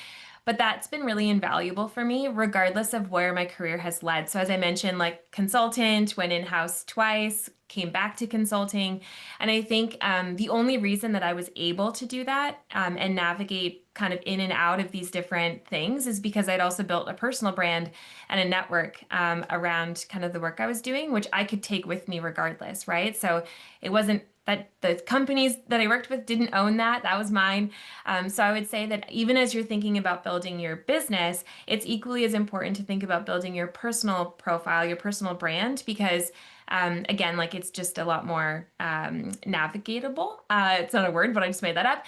But that's been really invaluable for me, regardless of where my career has led. So as I mentioned, like consultant, went in-house twice, came back to consulting. And I think the only reason that I was able to do that and navigate kind of in and out of these different things is because I'd also built a personal brand and a network around kind of the work I was doing, which I could take with me regardless, right? So it wasn't that the companies that I worked with didn't own that. That was mine. So I would say that even as you're thinking about building your business, it's equally as important to think about building your personal profile, your personal brand, because again, like it's just a lot more navigatable. It's not a word, but I just made that up.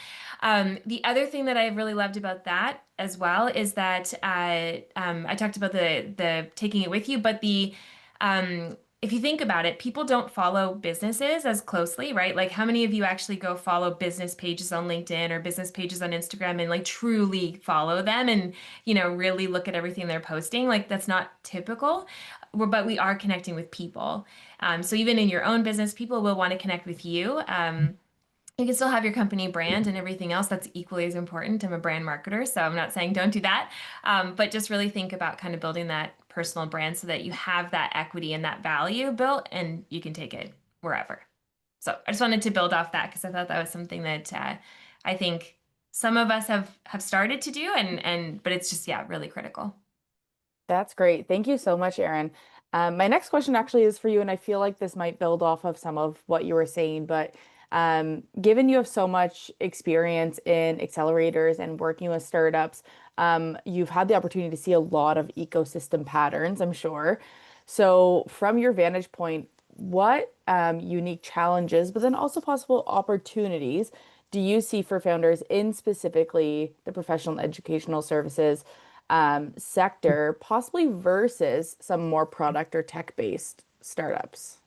The other thing that I've really loved about that as well is that I talked about the taking it with you, but if you think about it, people don't follow businesses as closely, right? Like how many of you actually go follow business pages on LinkedIn or business pages on Instagram and like truly follow them and, really look at everything they're posting? Like that's not typical, but we are connecting with people. So even in your own business, people will want to connect with you. You can still have your company brand and everything else. That's equally as important. I'm a brand marketer, so I'm not saying don't do that. But just really think about kind of building that personal brand so that you have that equity and that value built and you can take it wherever. So I just wanted to build off that because I thought that was something that I think some of us have started to do, but it's just, really critical. That's great. Thank you so much, Erin. My next question actually is for you, and I feel like this might build off of some of what you were saying, but given you have so much experience in accelerators and working with startups, you've had the opportunity to see a lot of ecosystem patterns, I'm sure. So from your vantage point, what unique challenges, but then also possible opportunities do you see for founders in specifically the professional and educational services sector, possibly versus some more product or tech-based startups?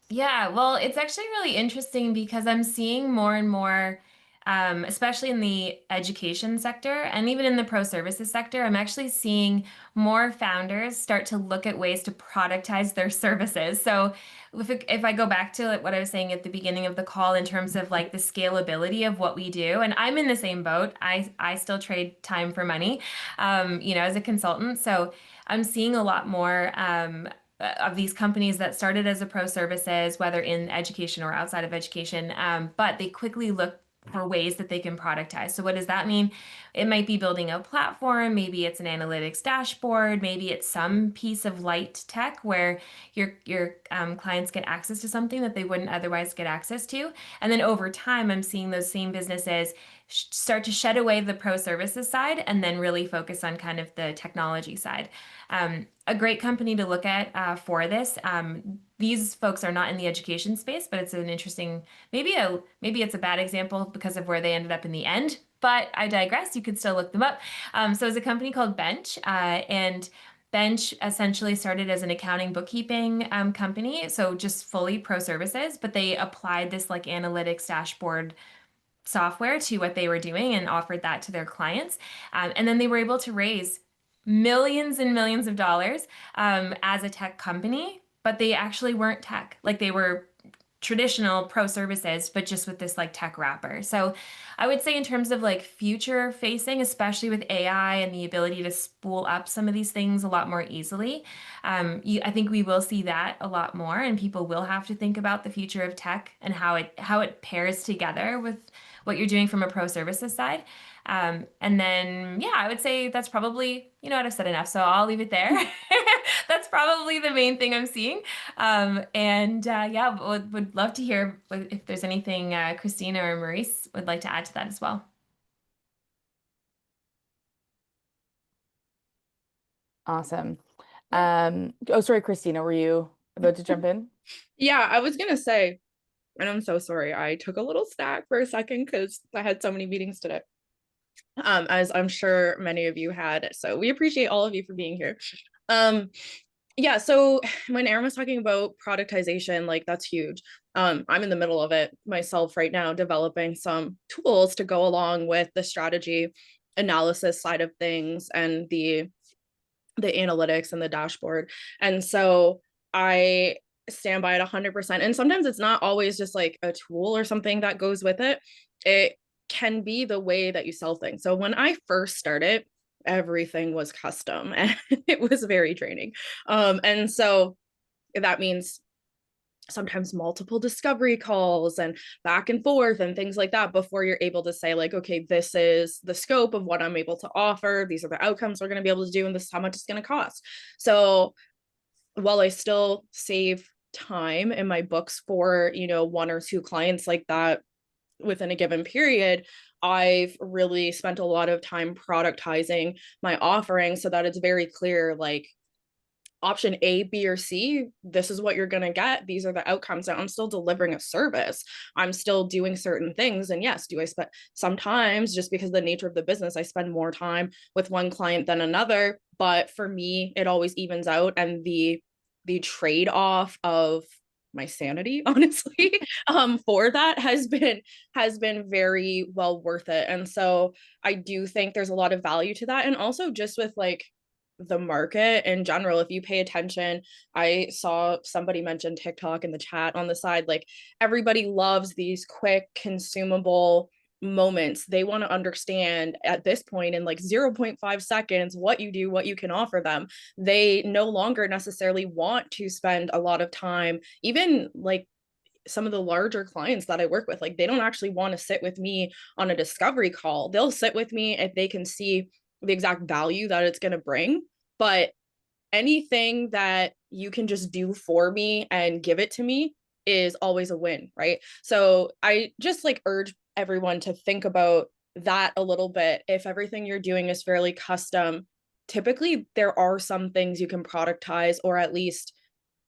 Yeah, well, it's actually really interesting because I'm seeing more and more, especially in the education sector and even in the pro services sector, I'm actually seeing more founders start to look at ways to productize their services. So if I go back to what I was saying at the beginning of the call in terms of like the scalability of what we do, and I'm in the same boat. I still trade time for money, as a consultant. So I'm seeing a lot more of these companies that started as a pro services, whether in education or outside of education, but they quickly look for ways that they can productize. So what does that mean? It might be building a platform, maybe it's an analytics dashboard, maybe it's some piece of light tech where your clients get access to something that they wouldn't otherwise get access to. And then over time, I'm seeing those same businesses start to shed away the pro services side and then really focus on kind of the technology side. A great company to look at for this. These folks are not in the education space, but it's an interesting, maybe it's a bad example because of where they ended up in the end, but I digress. You could still look them up. So it's a company called Bench, and Bench essentially started as an accounting bookkeeping company, so just fully pro services, but they applied this like analytics dashboard software to what they were doing and offered that to their clients. And then they were able to raise millions and millions of dollars as a tech company, but they actually weren't tech. Like they were traditional pro services, but just with this like tech wrapper. So I would say in terms of like future facing, especially with AI and the ability to spool up some of these things a lot more easily, I think we will see that a lot more, and people will have to think about the future of tech and how it pairs together with what you're doing from a pro services side. And then, yeah, I would say that's probably, I've said enough, so I'll leave it there. That's probably the main thing I'm seeing. Yeah, would love to hear if there's anything Christina or Maryse would like to add to that as well. Awesome. Sorry, Christina, were you about to jump in? Yeah, I was gonna say, and I'm so sorry, I took a little snack for a second because I had so many meetings today. As I'm sure many of you had. So we appreciate all of you for being here. Yeah, so when Erin was talking about productization, like that's huge. I'm in the middle of it myself right now, developing some tools to go along with the strategy analysis side of things and the analytics and the dashboard. And so I stand by it 100%. And sometimes it's not always just like a tool or something that goes with it. It can be the way that you sell things. So when I first started, everything was custom and it was very draining. And so that means sometimes multiple discovery calls and back and forth and things like that before you're able to say like, okay, this is the scope of what I'm able to offer. These are the outcomes we're going to be able to do, and this is how much it's going to cost. So while I still save time in my books for, one or two clients like that within a given period, I've really spent a lot of time productizing my offering so that it's very clear, like option A, B, or C, this is what you're going to get. These are the outcomes. And I'm still delivering a service. I'm still doing certain things. And yes, do I spend sometimes, just because of the nature of the business, I spend more time with one client than another. But for me, it always evens out. And the trade-off of my sanity, honestly, for that has been very well worth it. And so I do think there's a lot of value to that. And also just with like the market in general, if you pay attention, I saw somebody mention TikTok in the chat on the side, like everybody loves these quick consumable moments. They want to understand at this point in like 0.5 seconds what you do, what you can offer them. They no longer necessarily want to spend a lot of time, even like some of the larger clients that I work with, like they don't actually want to sit with me on a discovery call. They'll sit with me if they can see the exact value that it's going to bring. But anything that you can just do for me and give it to me is always a win, right? So I just like urge everyone to think about that a little bit. If everything you're doing is fairly custom, typically there are some things you can productize or at least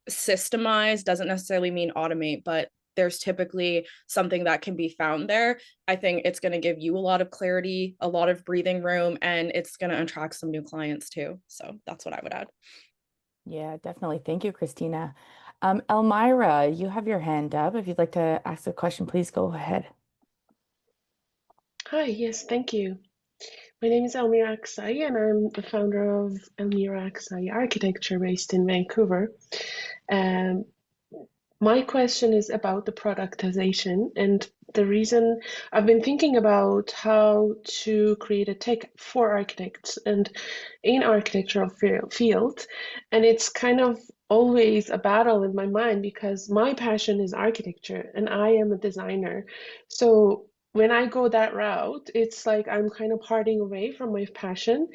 systemize. Doesn't necessarily mean automate, but there's typically something that can be found there. I think it's going to give you a lot of clarity, a lot of breathing room, and it's going to attract some new clients too. So that's what I would add. Yeah, definitely. Thank you, Christina. Elmira, you have your hand up. If you'd like to ask a question, please go ahead. Hi, yes, thank you. My name is Elmira Aksai, and I'm the founder of Elmira Aksai Architecture based in Vancouver. My question is about the productization, and the reason I've been thinking about how to create a tech for architects and in architectural field, and it's kind of always a battle in my mind because my passion is architecture and I am a designer. So when I go that route, it's like I'm kind of parting away from my passion.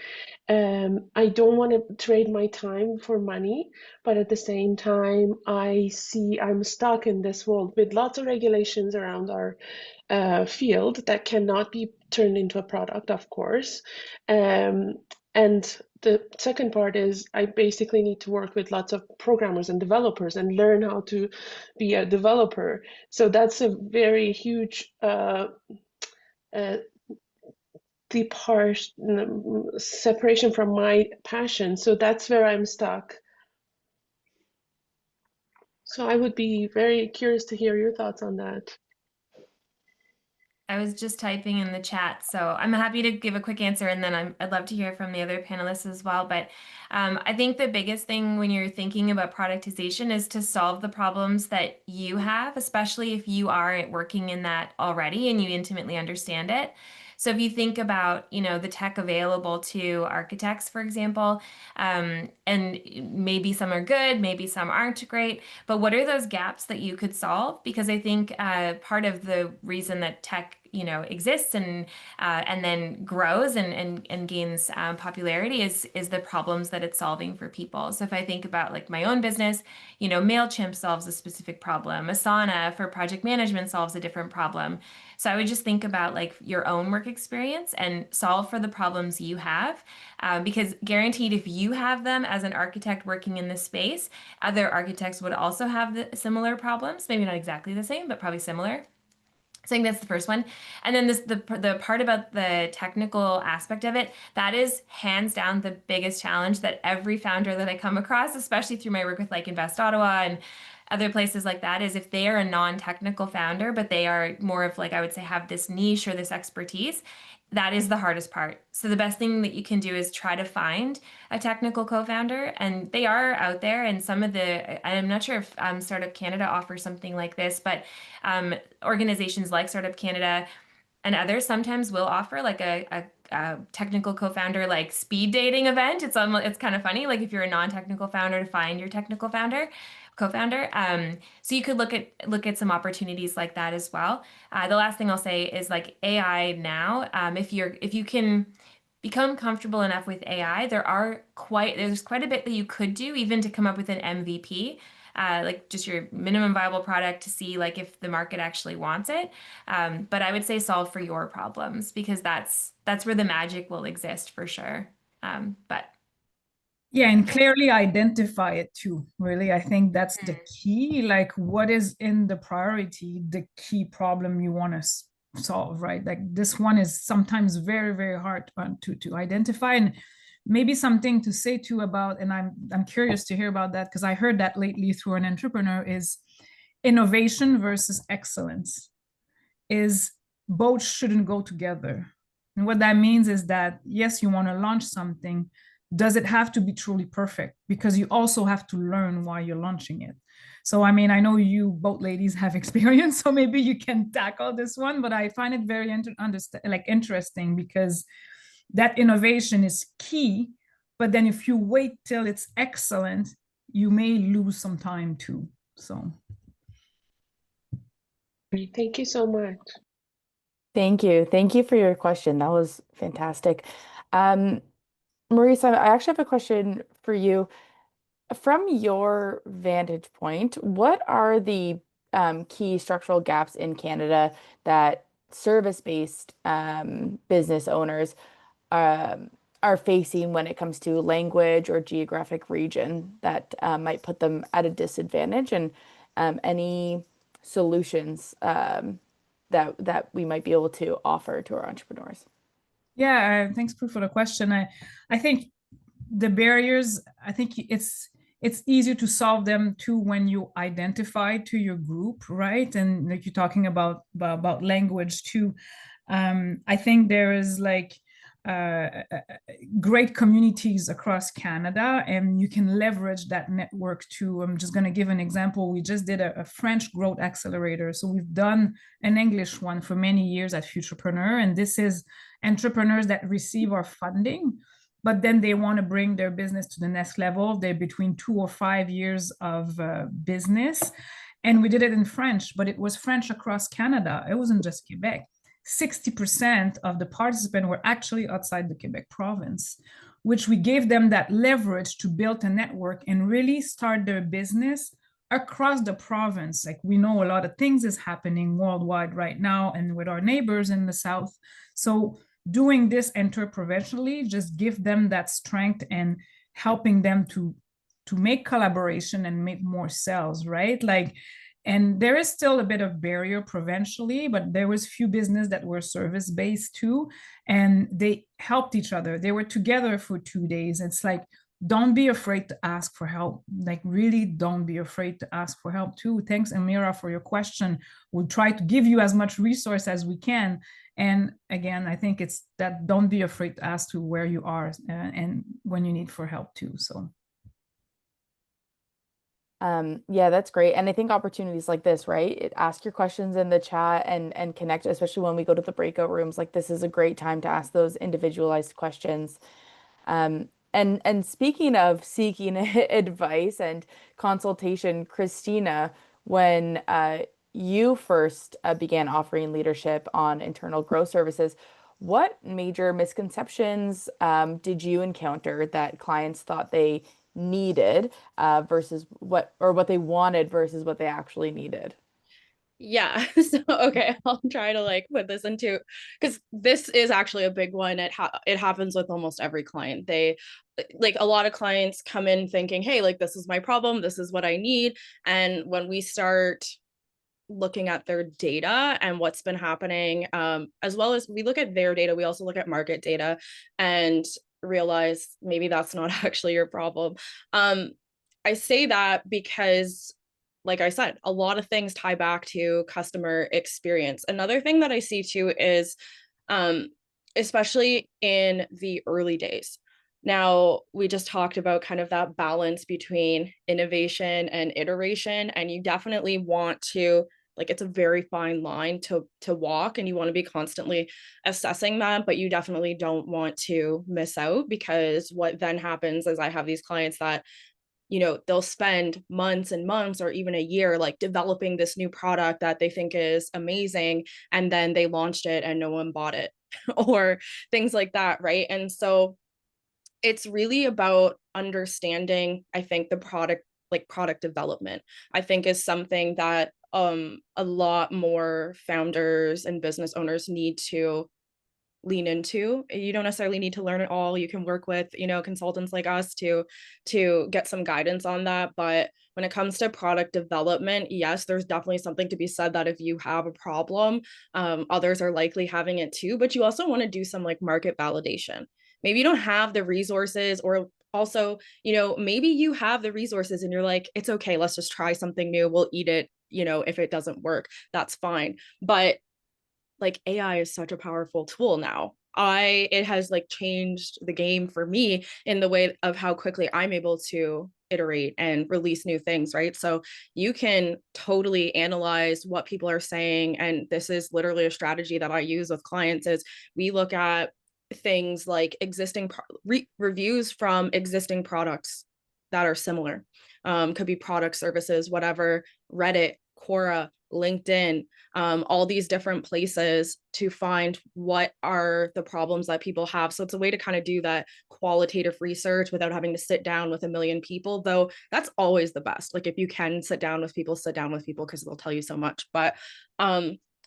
I don't want to trade my time for money, but at the same time, I see I'm stuck in this world with lots of regulations around our field that cannot be turned into a product, of course. And the second part is I basically need to work with lots of programmers and developers and learn how to be a developer. So that's a very huge separation from my passion. So that's where I'm stuck. So I would be very curious to hear your thoughts on that. I was just typing in the chat, so I'm happy to give a quick answer, and then I'd love to hear from the other panelists as well. But I think the biggest thing when you're thinking about productization is to solve the problems that you have, especially if you are working in that already and you intimately understand it. So if you think about, the tech available to architects, for example, and maybe some are good, maybe some aren't great, but what are those gaps that you could solve? Because I think part of the reason that tech exists and then grows and gains popularity is the problems that it's solving for people. So if I think about like my own business, MailChimp solves a specific problem. Asana for project management solves a different problem. So I would just think about like your own work experience and solve for the problems you have, because guaranteed if you have them as an architect working in this space, other architects would also have similar problems, maybe not exactly the same, but probably similar. So I think that's the first one. And then the part about the technical aspect of it, that is hands down the biggest challenge that every founder that I come across, especially through my work with like Invest Ottawa and other places like that, is if they are a non-technical founder, but they are more of like, I would say, have this niche or this expertise, that is the hardest part. So the best thing that you can do is try to find a technical co-founder, and they are out there. And some of I'm not sure if Startup Canada offers something like this, but organizations like Startup Canada and others sometimes will offer like a technical co-founder like speed dating event. It's kind of funny, like if you're a non-technical founder, to find your technical co-founder. So you could look at some opportunities like that as well. The last thing I'll say is like AI now. If you can become comfortable enough with AI, there's quite a bit that you could do even to come up with an MVP. Like just your minimum viable product to see like if the market actually wants it. But I would say solve for your problems, because that's where the magic will exist for sure. Yeah, and clearly identify it too, really. I think that's the key. Like what is in the priority, the key problem you want to solve, right? Like this one is sometimes very, very hard to identify. And maybe something to say too about, and I'm curious to hear about that because I heard that lately through an entrepreneur, is innovation versus excellence. Is both shouldn't go together. And what that means is that, yes, you want to launch something. Does it have to be truly perfect? Because you also have to learn while you're launching it. So, I mean, I know you both ladies have experience, so maybe you can tackle this one, but I find it very interesting because that innovation is key. But then if you wait till it's excellent, you may lose some time too. So. Thank you so much. Thank you. Thank you for your question. That was fantastic. Maryse, I actually have a question for you. From your vantage point, what are the key structural gaps in Canada that service-based business owners are facing when it comes to language or geographic region that might put them at a disadvantage, and any solutions that we might be able to offer to our entrepreneurs? Yeah, thanks, Prue, for the question. I think the barriers, I think it's easier to solve them too when you identify to your group, right? And like you're talking about language too. I think there is like great communities across Canada, and you can leverage that network too. I'm just going to give an example. We just did a French growth accelerator. So we've done an English one for many years at Futurpreneur, and this is entrepreneurs that receive our funding, but then they want to bring their business to the next level. They're between 2 or 5 years of business. And we did it in French, but it was French across Canada. It wasn't just Quebec. 60% of the participants were actually outside the Quebec province, which we gave them that leverage to build a network and really start their business across the province. Like, we know a lot of things is happening worldwide right now and with our neighbors in the South. So doing this interprovincially just give them that strength and helping them to make collaboration and make more sales, right? Like, and there is still a bit of barrier provincially, but there was few business that were service-based too, and they helped each other. They were together for 2 days. It's like, don't be afraid to ask for help. Like, really don't be afraid to ask for help too. Thanks, Amira, for your question. We'll try to give you as much resource as we can. And again, I think it's that don't be afraid to ask to where you are and when you need for help too. So. Yeah, that's great. And I think opportunities like this, right? Ask your questions in the chat and connect, especially when we go to the breakout rooms. Like, this is a great time to ask those individualized questions. And speaking of seeking advice and consultation, Christina, when you first began offering leadership on internal growth services, what major misconceptions did you encounter that clients thought they needed versus what they wanted versus what they actually needed? Yeah. So, okay, I'll try to like put this into, because this is actually a big one. It happens with almost every client. They, like, a lot of clients come in thinking, hey, like, this is my problem, this is what I need. And when we start looking at their data and what's been happening, as well as we look at their data, we also look at market data and realize maybe that's not actually your problem. I say that because, like I said, a lot of things tie back to customer experience. Another thing that I see too is, especially in the early days. Now, we just talked about kind of that balance between innovation and iteration, and you definitely want to, like, it's a very fine line to walk, and you want to be constantly assessing that, but you definitely don't want to miss out, because what then happens is I have these clients that, you know, they'll spend months and months or even a year like developing this new product that they think is amazing, and then they launched it and no one bought it or things like that, right? And so it's really about understanding, I think, the product, like product development, I think, is something that a lot more founders and business owners need to lean into. You don't necessarily need to learn it all. You can work with, you know, consultants like us to get some guidance on that. But when it comes to product development, yes, there's definitely something to be said that if you have a problem, others are likely having it too. But you also want to do some like market validation. Maybe you don't have the resources, or also, you know, maybe you have the resources and you're like, it's okay, let's just try something new. We'll eat it, you know, if it doesn't work, that's fine. But like, AI is such a powerful tool now. It has like changed the game for me in the way of how quickly I'm able to iterate and release new things, right? So you can totally analyze what people are saying. And this is literally a strategy that I use with clients, is we look at things like existing reviews from existing products that are similar. Could be product, services, whatever, Reddit, Quora, LinkedIn, all these different places to find what are the problems that people have. So it's a way to kind of do that qualitative research without having to sit down with a million people, though that's always the best. Like, if you can sit down with people, because they'll tell you so much. But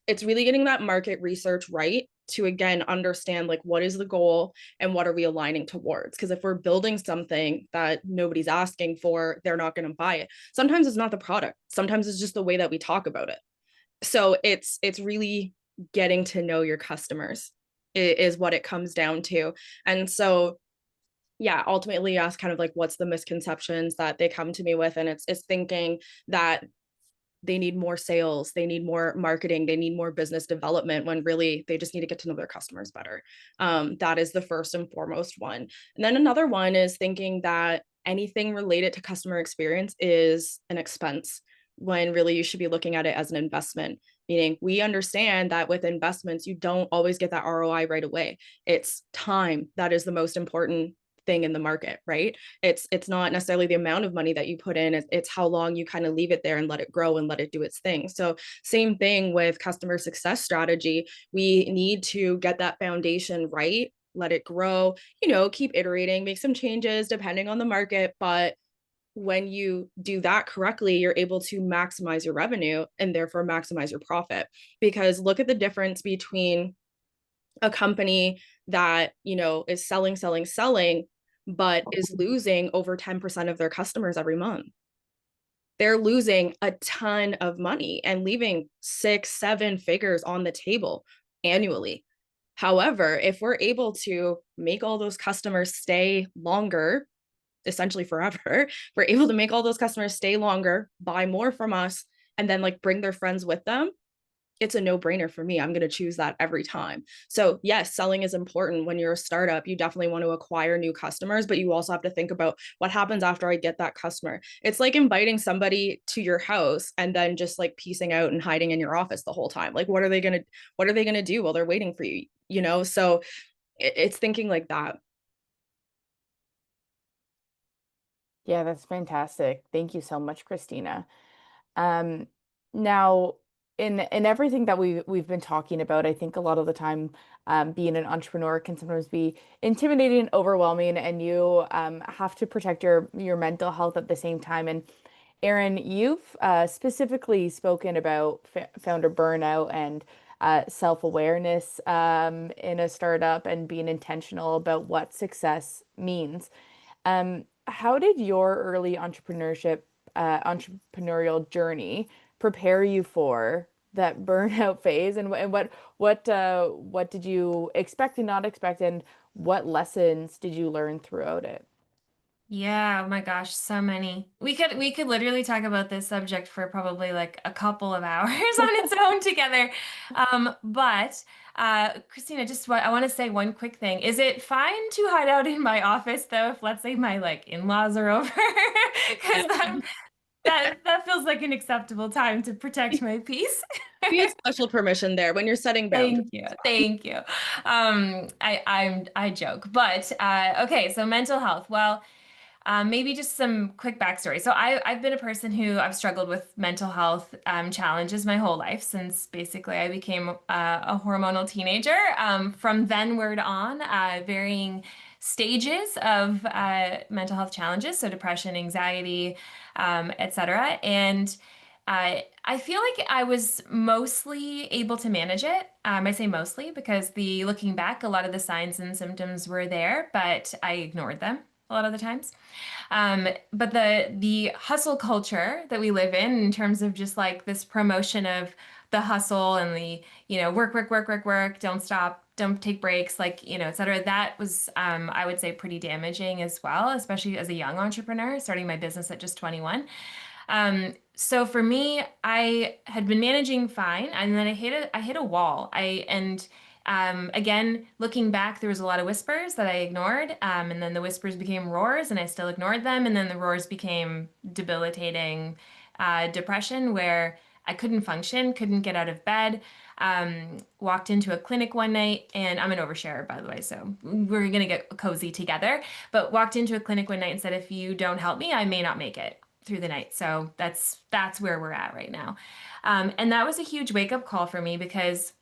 it's really getting that market research right to, again, understand like what is the goal and what are we aligning towards. Because if we're building something that nobody's asking for, they're not going to buy it. Sometimes it's not the product. Sometimes it's just the way that we talk about it. So it's really getting to know your customers is what it comes down to. And so yeah, ultimately ask kind of like what's the misconceptions that they come to me with, and it's thinking that they need more sales, they need more marketing, they need more business development, when really they just need to get to know their customers better. That is the first and foremost one. And then another one is thinking that anything related to customer experience is an expense, when really you should be looking at it as an investment. Meaning, we understand that with investments, you don't always get that ROI right away. It's time that is the most important thing in the market, right? It's not necessarily the amount of money that you put in, it's how long you kind of leave it there and let it grow and let it do its thing. So same thing with customer success strategy. We need to get that foundation right, let it grow, keep iterating, make some changes depending on the market. But when you do that correctly, you're able to maximize your revenue and therefore maximize your profit. Because look at the difference between a company that, is selling, but is losing over 10% of their customers every month. They're losing a ton of money and leaving 6-7 figures on the table annually. However, if we're able to make all those customers stay longer, essentially forever, we're able to make all those customers stay longer, buy more from us, and then like bring their friends with them, it's a no-brainer for me. I'm going to choose that every time. So yes, selling is important. When you're a startup, you definitely want to acquire new customers, but you also have to think about what happens after I get that customer. It's like inviting somebody to your house and then just like piecing out and hiding in your office the whole time. Like, what are they going to do while they're waiting for you? So it's thinking like that. Yeah, that's fantastic. Thank you so much, Christina. Now, in everything that we've been talking about, I think a lot of the time, being an entrepreneur can sometimes be intimidating and overwhelming, and you have to protect your mental health at the same time. And Erin, you've specifically spoken about founder burnout and self-awareness in a startup and being intentional about what success means. How did your early entrepreneurial journey prepare you for that burnout phase, and what did you expect and not expect, and what lessons did you learn throughout it? Yeah, oh my gosh, so many. We could literally talk about this subject for probably like a couple of hours on its own together. But Christina, I want to say one quick thing. Is it fine to hide out in my office though, if let's say my like in-laws are over? Because that feels like an acceptable time to protect my peace. You have special permission there when you're setting boundaries. Thank you. I joke, but okay. So mental health. Well, maybe just some quick backstory. So I've been a person who I've struggled with mental health challenges my whole life, since basically I became a hormonal teenager. From thenward on, varying stages of mental health challenges, so depression, anxiety, etc. And I feel like I was mostly able to manage it. I say mostly because looking back, a lot of the signs and symptoms were there, but I ignored them a lot of the times. But the hustle culture that we live in terms of just like this promotion of the hustle and the, work, don't stop, don't take breaks, like, et cetera, that was, I would say, pretty damaging as well, especially as a young entrepreneur starting my business at just 21. So for me, I had been managing fine, and then I hit a wall. Again, looking back, there was a lot of whispers that I ignored, and then the whispers became roars, and I still ignored them, and then the roars became debilitating depression, where I couldn't function, couldn't get out of bed. Walked into a clinic one night, and I'm an oversharer, by the way, so we're gonna get cozy together. But walked into a clinic one night and said, if you don't help me, I may not make it through the night. So that's where we're at right now. And that was a huge wake-up call for me, because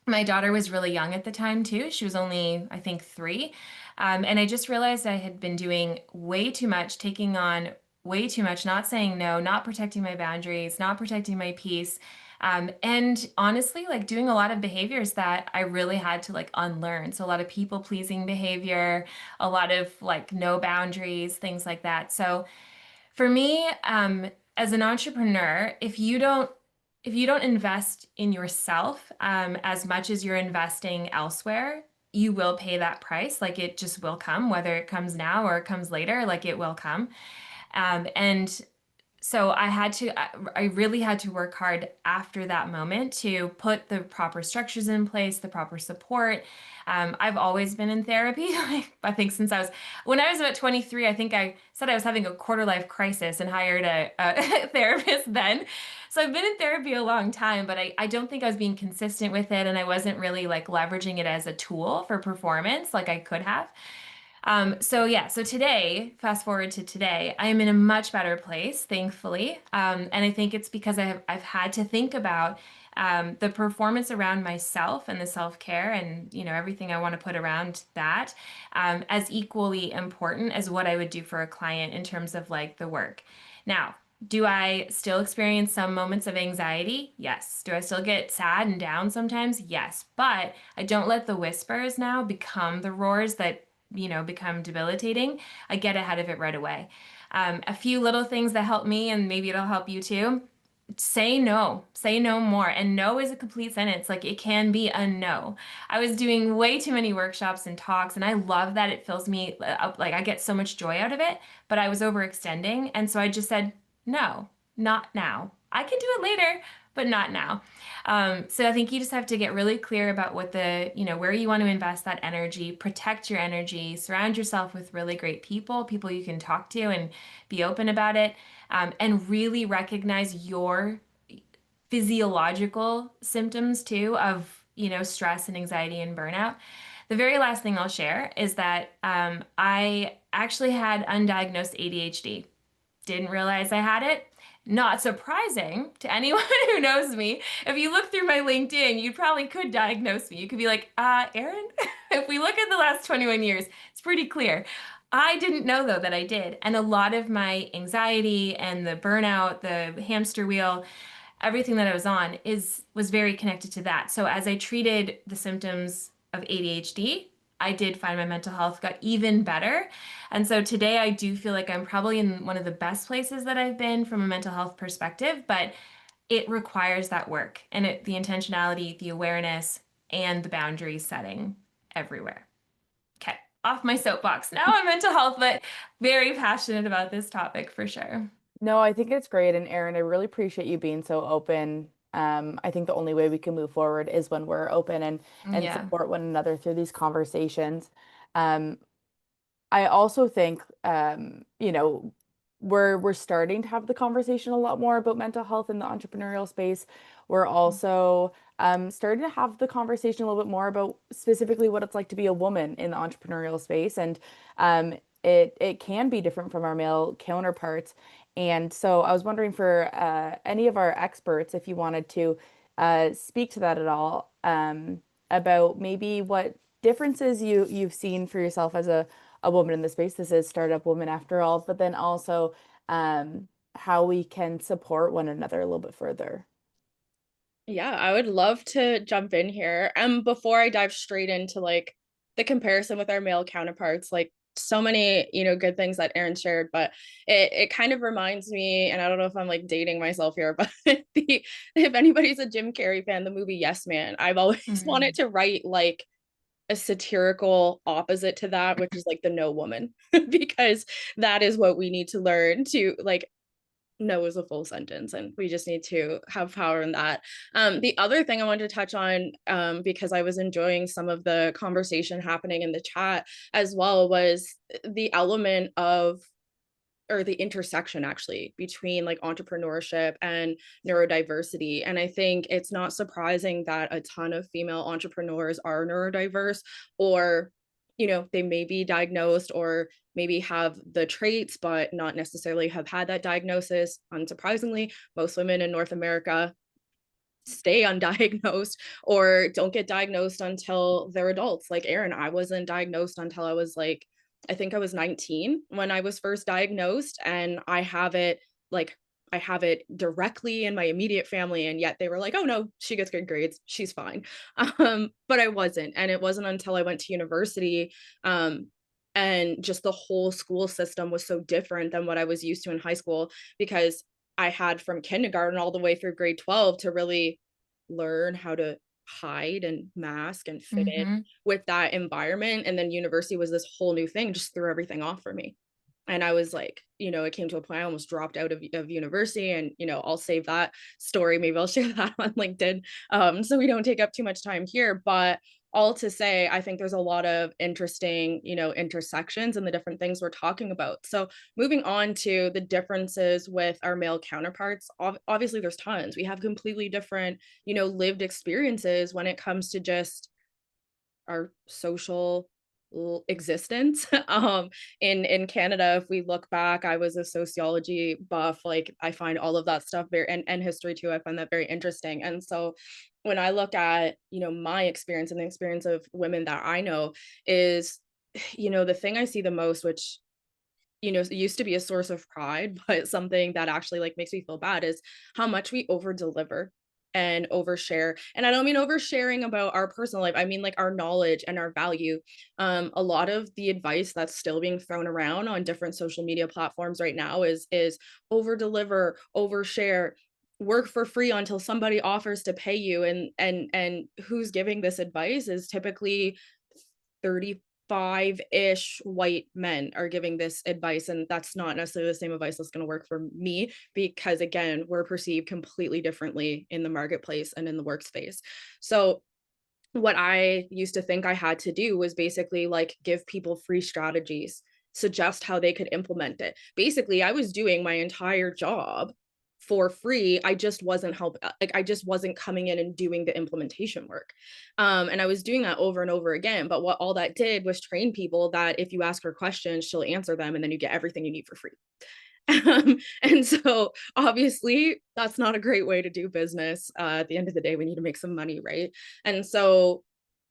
my daughter was really young at the time too. She was only, I think, 3. And I just realized I had been doing way too much, taking on way too much, not saying no, not protecting my boundaries, not protecting my peace. And honestly, like doing a lot of behaviors that I really had to like unlearn. So a lot of people pleasing behavior, a lot of like no boundaries, things like that. So for me, as an entrepreneur, if you don't if you don't invest in yourself as much as you're investing elsewhere, you will pay that price. Like it just will come, whether it comes now or it comes later, like it will come. And so I really had to work hard after that moment to put the proper structures in place, the proper support. I've always been in therapy. I think since when I was about 23, I think I said I was having a quarter life crisis and hired a therapist then. So I've been in therapy a long time, but I don't think I was being consistent with it. And I wasn't really like leveraging it as a tool for performance like I could have. So today, fast forward to today, I am in a much better place, thankfully. And I think it's because I've had to think about the performance around myself and the self-care and, you know, everything I want to put around that as equally important as what I would do for a client in terms of like the work. Now, do I still experience some moments of anxiety? Yes. Do I still get sad and down sometimes? Yes. But I don't let the whispers now become the roars that become debilitating. I get ahead of it right away. A few little things that help me, and maybe it'll help you too. Say no more. And no is a complete sentence. Like it can be a no. I was doing way too many workshops and talks, and I love that it fills me up. Like I get so much joy out of it, but I was overextending. And so I just said, no, not now. I can do it later, but not now. So I think you just have to get really clear about what where you want to invest that energy, protect your energy, surround yourself with really great people you can talk to and be open about it, and really recognize your physiological symptoms too of, stress and anxiety and burnout. The very last thing I'll share is that I actually had undiagnosed ADHD. Didn't realize I had it. Not surprising to anyone who knows me. If you look through my LinkedIn, you probably could diagnose me. You could be like, Erin, if we look at the last 21 years, it's pretty clear. I didn't know though that I did. And a lot of my anxiety and the burnout, the hamster wheel, everything that I was on was very connected to that. So as I treated the symptoms of ADHD, I did find my mental health got even better. And so today I do feel like I'm probably in one of the best places that I've been from a mental health perspective, but it requires that work and the intentionality, the awareness, and the boundary setting everywhere. Okay, off my soapbox. Now I'm mental health, but very passionate about this topic for sure. No, I think it's great. And Erin, I really appreciate you being so open. I think the only way we can move forward is when we're open and Yeah. support one another through these conversations. I also think, we're starting to have the conversation a lot more about mental health in the entrepreneurial space. We're also starting to have the conversation a little bit more about specifically what it's like to be a woman in the entrepreneurial space. And it can be different from our male counterparts. And so I was wondering for any of our experts, if you wanted to speak to that at all, about maybe what differences you've seen for yourself as a woman in the space. This is Startup Woman after all, but then also how we can support one another a little bit further. Yeah, I would love to jump in here. Before I dive straight into like the comparison with our male counterparts, like so many, good things that Erin shared, but it kind of reminds me, and I don't know if I'm like dating myself here, but if anybody's a Jim Carrey fan, the movie Yes Man, I've always wanted to write like a satirical opposite to that, which is like the no woman, because that is what we need to learn to like. No is a full sentence, and we just need to have power in that. The other thing I wanted to touch on, because I was enjoying some of the conversation happening in the chat as well, was the element of, or the intersection actually, between like entrepreneurship and neurodiversity. And I think it's not surprising that a ton of female entrepreneurs are neurodiverse, or they may be diagnosed or maybe have the traits, but not necessarily have had that diagnosis. Unsurprisingly, most women in North America stay undiagnosed or don't get diagnosed until they're adults. Like Erin, I wasn't diagnosed until I was like, I think I was 19 when I was first diagnosed, and I have it directly in my immediate family, and yet they were like, oh no, she gets good grades, she's fine. But I wasn't. And it wasn't until I went to university, and just the whole school system was so different than what I was used to in high school, because I had from kindergarten all the way through grade 12 to really learn how to hide and mask and fit in with that environment. And then university was this whole new thing, just threw everything off for me. And I was like, you know, it came to a point I almost dropped out of university, and, you know, I'll save that story. Maybe I'll share that on LinkedIn, so we don't take up too much time here. But all to say, I think there's a lot of interesting, you know, intersections and the different things we're talking about. So moving on to the differences with our male counterparts, obviously there's tons. We have completely different, you know, lived experiences when it comes to just our social existence. In Canada, if we look back, I was a sociology buff. Like, I find all of that stuff very, and history too, I find that very interesting. And so when I look at, you know, my experience and the experience of women that I know, is, you know, the thing I see the most, which, you know, used to be a source of pride, but something that actually like makes me feel bad, is how much we over deliver and overshare. And I don't mean oversharing about our personal life. I mean like our knowledge and our value. A lot of the advice that's still being thrown around on different social media platforms right now is over deliver, overshare, work for free until somebody offers to pay you. And who's giving this advice is typically 35-ish white men are giving this advice, and that's not necessarily the same advice that's going to work for me, because again, we're perceived completely differently in the marketplace and in the workspace. So what I used to think I had to do was basically like give people free strategies, suggest how they could implement it. Basically, I was doing my entire job for free. I just wasn't I just wasn't coming in and doing the implementation work. And I was doing that over and over again. But what all that did was train people that if you ask her questions, she'll answer them, and then you get everything you need for free. And so obviously that's not a great way to do business. At the end of the day, we need to make some money, right? And so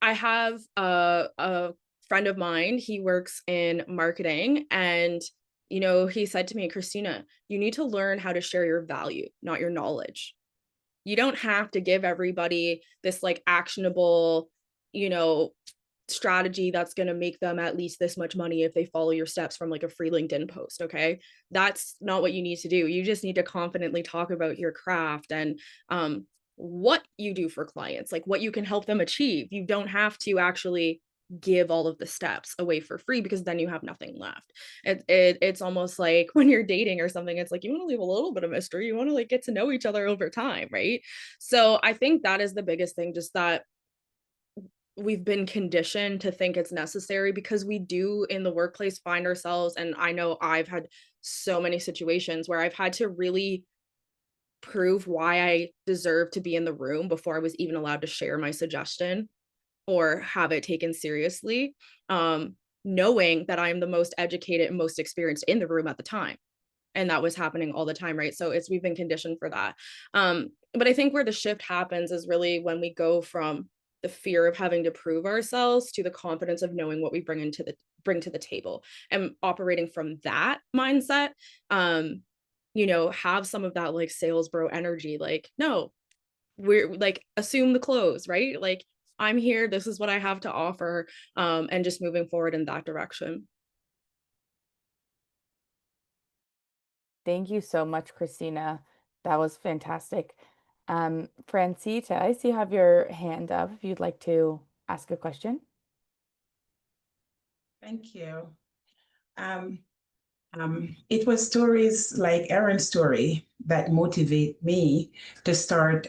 I have a friend of mine, he works in marketing, and you know, he said to me, Christina, you need to learn how to share your value, not your knowledge. You don't have to give everybody this like actionable, you know, strategy that's going to make them at least this much money if they follow your steps from like a free LinkedIn post. Okay. That's not what you need to do. You just need to confidently talk about your craft and what you do for clients, like what you can help them achieve. You don't have to actually give all of the steps away for free, because then you have nothing left. It's almost like when you're dating or something, it's like you want to leave a little bit of mystery, you want to like get to know each other over time, right? So I think that is the biggest thing, just that we've been conditioned to think it's necessary, because we do in the workplace find ourselves, and I know I've had so many situations where I've had to really prove why I deserve to be in the room before I was even allowed to share my suggestion or have it taken seriously, knowing that I'm the most educated and most experienced in the room at the time. And that was happening all the time, right? So we've been conditioned for that. But I think where the shift happens is really when we go from the fear of having to prove ourselves to the confidence of knowing what we bring to the table, and operating from that mindset. You know, have some of that like sales bro energy, like, no, we're like, assume the close, right? Like, I'm here, this is what I have to offer, and just moving forward in that direction. Thank you so much, Christina. That was fantastic. Francita, I see you have your hand up if you'd like to ask a question. Thank you. It was stories like Erin's story that motivate me to start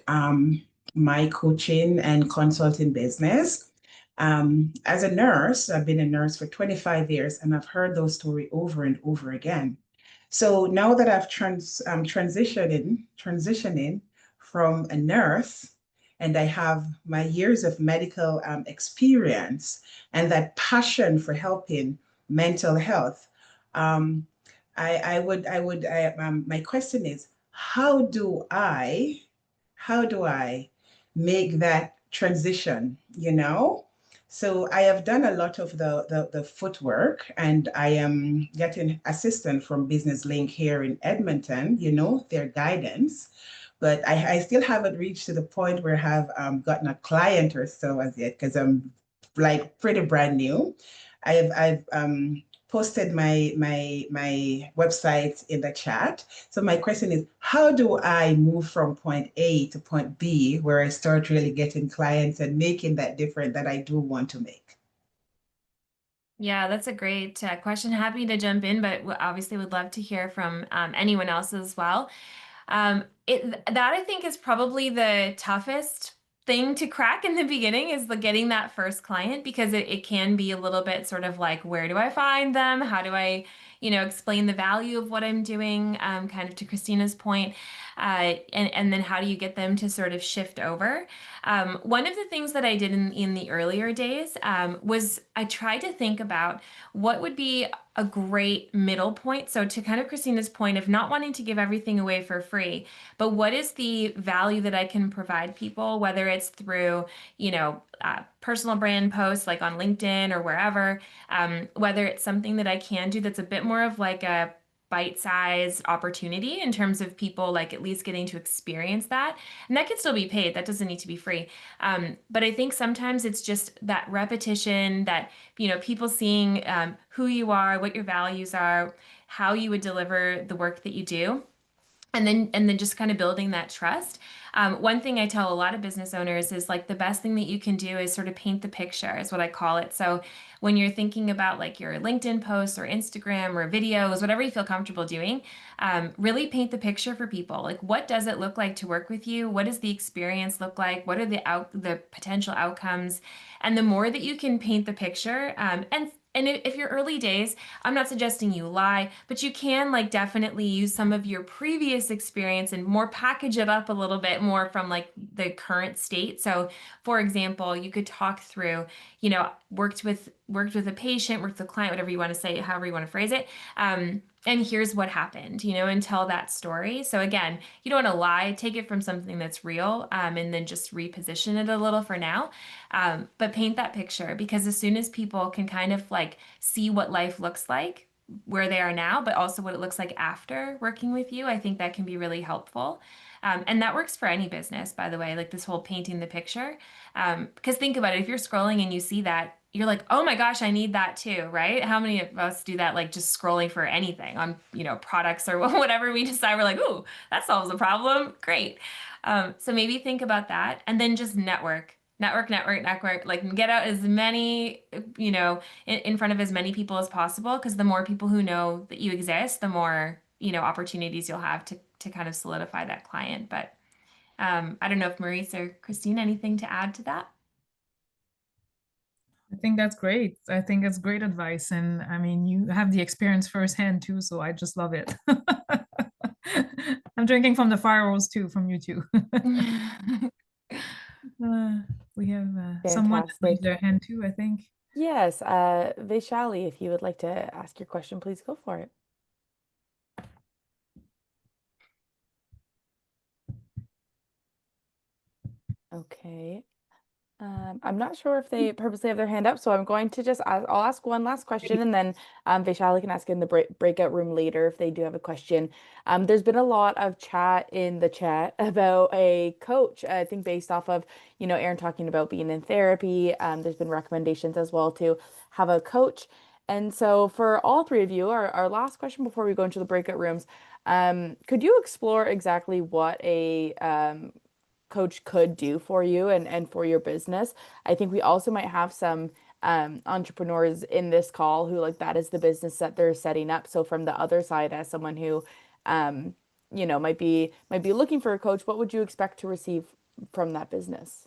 my coaching and consulting business. As a nurse, I've been a nurse for 25 years, and I've heard those stories over and over again. So now that I've transitioning from a nurse, and I have my years of medical experience and that passion for helping mental health, my question is, how do I make that transition, you know? So I have done a lot of the footwork, and I am getting assistance from Business Link here in Edmonton, you know, their guidance. But I still haven't reached to the point where I have gotten a client or so as yet, because I'm like pretty brand new. I've posted my website in the chat. So my question is, how do I move from point A to point B, where I start really getting clients and making that difference that I do want to make? Yeah, that's a great question. Happy to jump in, but obviously would love to hear from anyone else as well. That I think is probably the toughest thing to crack in the beginning, is getting that first client, because it can be a little bit sort of like, where do I find them? How do I, explain the value of what I'm doing, kind of to Christina's point, and then how do you get them to sort of shift over? One of the things that I did in the earlier days was I tried to think about what would be a great middle point. So to kind of Christina's point of not wanting to give everything away for free, but what is the value that I can provide people, whether it's through, personal brand posts like on LinkedIn or wherever, whether it's something that I can do that's a bit more of like a bite-sized opportunity in terms of people like at least getting to experience that. And that can still be paid. That doesn't need to be free. But I think sometimes it's just that repetition, that, people seeing who you are, what your values are, how you would deliver the work that you do. And then just kind of building that trust. One thing I tell a lot of business owners is like the best thing that you can do is sort of paint the picture, is what I call it. So when you're thinking about like your LinkedIn posts or Instagram or videos, whatever you feel comfortable doing, really paint the picture for people. Like, what does it look like to work with you? What does the experience look like? What are the potential outcomes? And the more that you can paint the picture, and if you're early days, I'm not suggesting you lie, but you can like definitely use some of your previous experience and more package it up a little bit more from like the current state. So for example, you could talk through, worked with a patient, worked with a client, whatever you want to say, however you want to phrase it. And here's what happened, and tell that story. So again, you don't want to lie, take it from something that's real, and then just reposition it a little for now. But paint that picture, because as soon as people can kind of like see what life looks like where they are now, but also what it looks like after working with you, I think that can be really helpful. And that works for any business, by the way, like this whole painting the picture. Because think about it, if you're scrolling and you see that, you're like, oh my gosh, I need that too, right? How many of us do that, like just scrolling for anything on, products or whatever we decide, we're like, ooh, that solves a problem. Great. So maybe think about that, and then just network, like get out as many, in front of as many people as possible. Because the more people who know that you exist, the more, opportunities you'll have to kind of solidify that client. But I don't know if Maryse or Christina, anything to add to that? I think that's great. I think it's great advice. And I mean, you have the experience firsthand too, so I just love it. I'm drinking from the fire hose too, from you too. We have someone that raised their hand too, I think. Yes, Vaishali, if you would like to ask your question, please go for it. Okay. I'm not sure if they purposely have their hand up, so I'm going to I'll ask one last question, and then Vaishali can ask in the breakout room later if they do have a question. There's been a lot of chat in the chat about a coach, I think based off of, Erin talking about being in therapy. There's been recommendations as well to have a coach. And so for all three of you, our last question before we go into the breakout rooms, could you explore exactly what a coach could do for you and for your business? I think we also might have some entrepreneurs in this call who that is the business that they're setting up. So from the other side, as someone who might be looking for a coach, what would you expect to receive from that business?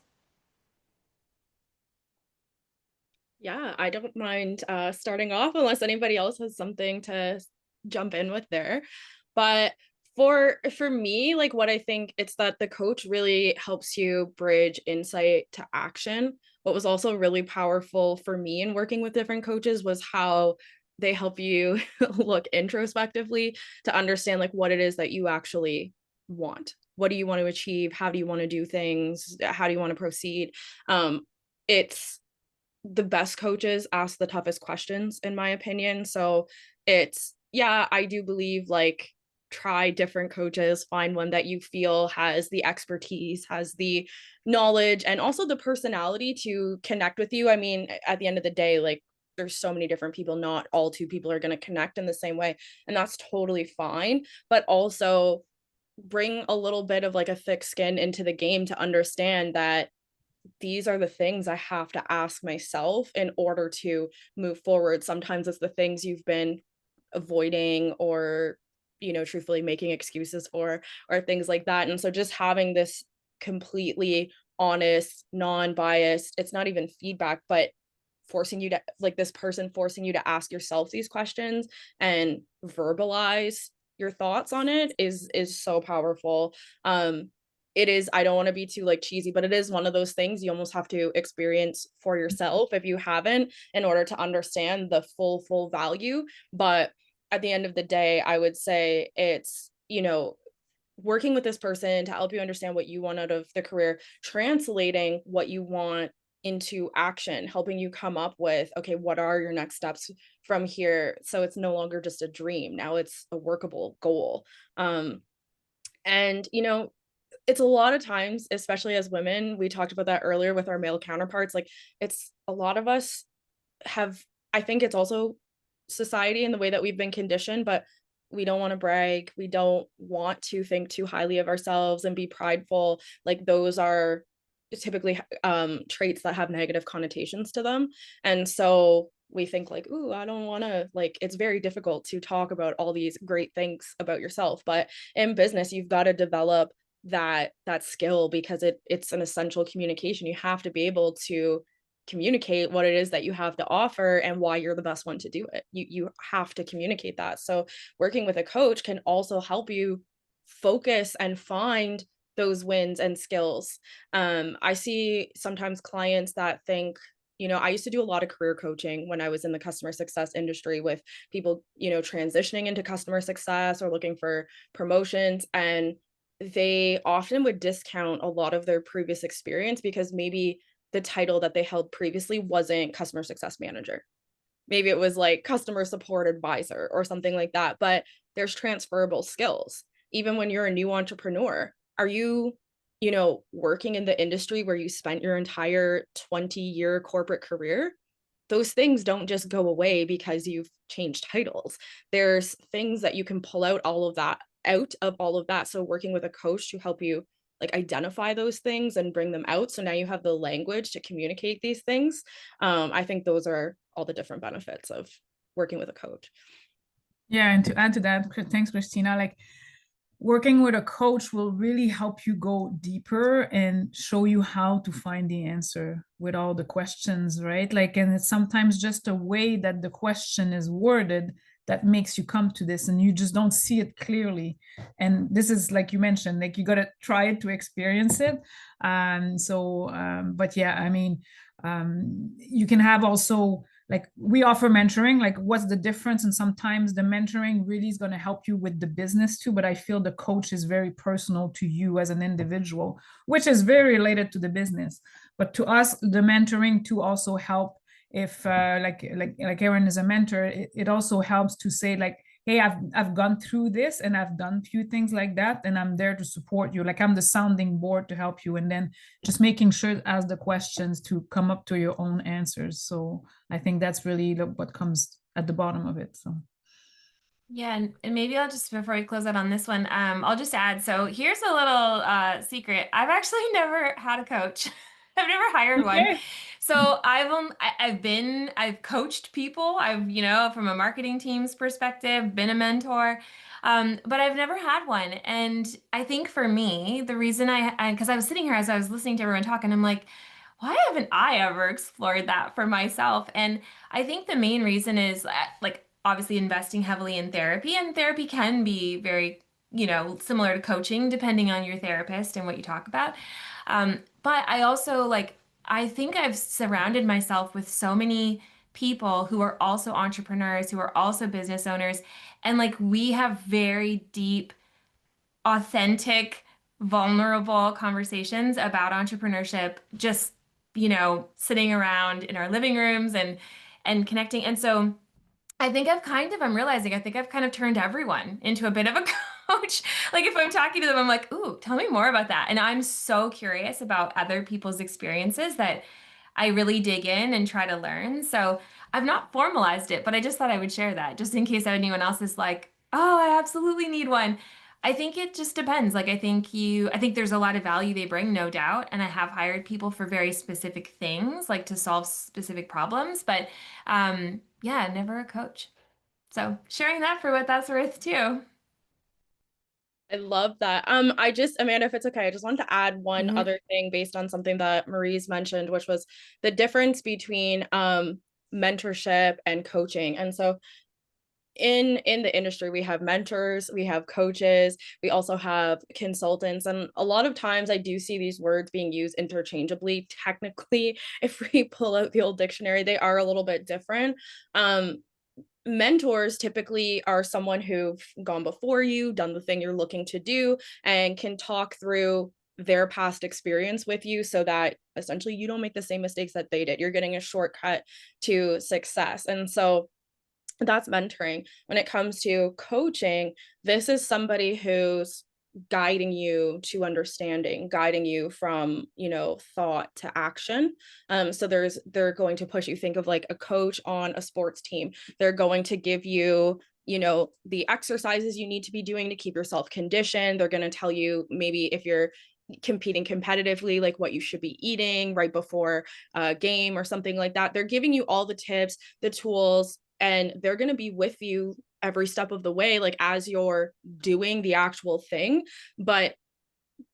Yeah, I don't mind starting off unless anybody else has something to jump in with there. But for me, what I think it's that the coach really helps you bridge insight to action. What was also really powerful for me in working with different coaches was how they help you look introspectively to understand what it is that you actually want. What do you want to achieve? How do you want to do things? How do you want to proceed? It's the best coaches ask the toughest questions, in my opinion. So I do believe try different coaches, find one that you feel has the expertise, has the knowledge, and also the personality to connect with you. I mean, at the end of the day, there's so many different people, not all two people are going to connect in the same way, and that's totally fine. But also bring a little bit of like a thick skin into the game to understand that these are the things I have to ask myself in order to move forward. Sometimes it's the things you've been avoiding or, you know, truthfully making excuses for, or things like that. And so just having this completely honest, non-biased, it's not even feedback, but forcing you to, like, this person forcing you to ask yourself these questions and verbalize your thoughts on it is so powerful. It is, I don't want to be too like cheesy, but it is one of those things you almost have to experience for yourself if you haven't, in order to understand the full value. But at the end of the day, I would say it's, you know, working with this person to help you understand what you want out of the career, translating what you want into action, helping you come up with, okay, what are your next steps from here? So it's no longer just a dream. Now it's a workable goal. And, you know, it's a lot of times, especially as women, we talked about that earlier with our male counterparts, like, it's a lot of us have, I think it's also society and the way that we've been conditioned, but we don't want to brag. We don't want to think too highly of ourselves and be prideful. Like, those are typically traits that have negative connotations to them. And so we think like, ooh, I don't want to, like, it's very difficult to talk about all these great things about yourself. But in business, you've got to develop that skill, because it's an essential communication. You have to be able to communicate what it is that you have to offer and why you're the best one to do it. You have to communicate that. So working with a coach can also help you focus and find those wins and skills. I see sometimes clients that think, you know, I used to do a lot of career coaching when I was in the customer success industry with people, you know, transitioning into customer success or looking for promotions, and they often would discount a lot of their previous experience because maybe the title that they held previously wasn't customer success manager. Maybe it was like customer support advisor or something like that, but there's transferable skills. Even when you're a new entrepreneur, are you, you know, working in the industry where you spent your entire 20-year corporate career? Those things don't just go away because you've changed titles. There's things that you can pull out all of that. So working with a coach to help you like identify those things and bring them out. So now you have the language to communicate these things. I think those are all the different benefits of working with a coach. Yeah, and to add to that, thanks, Christina, like, working with a coach will really help you go deeper and show you how to find the answer with all the questions, right? Like, and it's sometimes just a way that the question is worded that makes you come to this, and you just don't see it clearly. And this is, like you mentioned, like, you got to try it to experience it. But yeah, I mean, you can have also, like, we offer mentoring, like, what's the difference? And sometimes the mentoring really is going to help you with the business too, but I feel the coach is very personal to you as an individual, which is very related to the business. But to us, the mentoring to also help, if like Erin is a mentor, it also helps to say like, hey, I've gone through this and I've done a few things like that, and I'm there to support you. Like, I'm the sounding board to help you, and then just making sure to ask the questions to come up to your own answers. So I think that's really what comes at the bottom of it. So yeah, and maybe I'll just, before we close out on this one, I'll just add, so here's a little secret. I've actually never had a coach. I've never hired one. So I've coached people. I've, you know, from a marketing team's perspective, been a mentor, but I've never had one. And I think for me, the reason because I was sitting here as I was listening to everyone talk, and I'm like, why haven't I ever explored that for myself? And I think the main reason is like, obviously investing heavily in therapy, and therapy can be very, you know, similar to coaching depending on your therapist and what you talk about. But I also, like, I think I've surrounded myself with so many people who are also entrepreneurs, who are also business owners. And like, we have very deep, authentic, vulnerable conversations about entrepreneurship, just, you know, sitting around in our living rooms and connecting. And so I'm realizing, I think I've kind of turned everyone into a bit of a coach. Like, if I'm talking to them, I'm like, ooh, tell me more about that. And I'm so curious about other people's experiences that I really dig in and try to learn. So I've not formalized it, but I just thought I would share that just in case anyone else is like, oh, I absolutely need one. I think it just depends. Like, I think there's a lot of value they bring, no doubt. And I have hired people for very specific things, like to solve specific problems, but yeah, never a coach. So sharing that for what that's worth too. I love that. Amanda, if it's okay, I just wanted to add one other thing based on something that Maryse mentioned, which was the difference between mentorship and coaching. And so in the industry, we have mentors, we have coaches, we also have consultants, and a lot of times I do see these words being used interchangeably. Technically, if we pull out the old dictionary, they are a little bit different. Mentors typically are someone who've gone before you, done the thing you're looking to do, and can talk through their past experience with you so that essentially you don't make the same mistakes that they did. You're getting a shortcut to success. And so that's mentoring. When it comes to coaching, this is somebody who's guiding you to understanding, guiding you from, thought to action. So they're going to push you. Think of like a coach on a sports team. They're going to give you the exercises you need to be doing to keep yourself conditioned. They're going to tell you maybe if you're competing competitively, like what you should be eating right before a game or something like that. They're giving you all the tips, the tools, and they're going to be with you every step of the way, like as you're doing the actual thing, but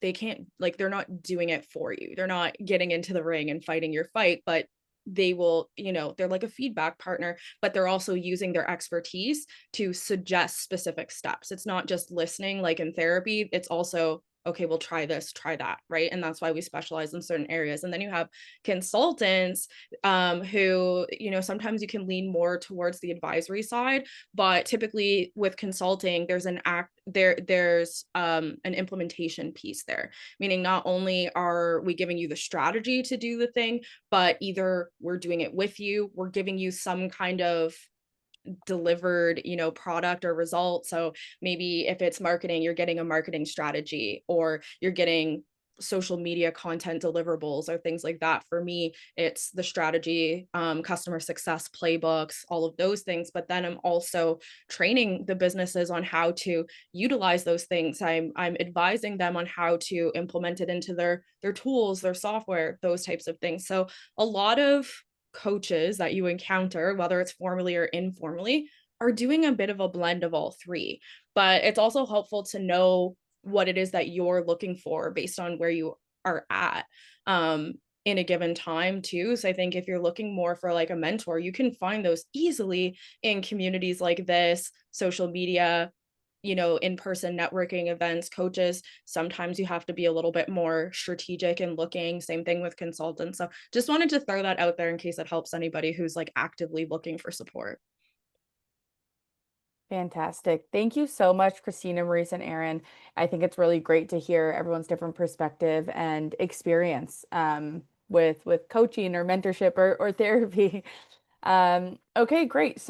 they're not doing it for you. They're not getting into the ring and fighting your fight, but they will, they're like a feedback partner, but they're also using their expertise to suggest specific steps. It's not just listening like in therapy. It's also, okay, we'll try this, try that, right? And that's why we specialize in certain areas. And then you have consultants who, sometimes you can lean more towards the advisory side, but typically with consulting, there's an implementation piece there, meaning not only are we giving you the strategy to do the thing, but either we're doing it with you, we're giving you some kind of delivered product or result. So maybe if it's marketing, you're getting a marketing strategy, or you're getting social media content deliverables or things like that. For me, it's the strategy, customer success playbooks, all of those things. But then I'm also training the businesses on how to utilize those things. I'm advising them on how to implement it into their tools, their software, those types of things. So a lot of coaches that you encounter, whether it's formally or informally, are doing a bit of a blend of all three. But it's also helpful to know what it is that you're looking for based on where you are at in a given time too. So I think if you're looking more for like a mentor, you can find those easily in communities like this, social media, in-person networking events, coaches. Sometimes you have to be a little bit more strategic and looking. Same thing with consultants. So just wanted to throw that out there in case it helps anybody who's like actively looking for support. Fantastic. Thank you so much, Christina, Maryse, and Erin. I think it's really great to hear everyone's different perspective and experience with coaching or mentorship or therapy. Okay, great. So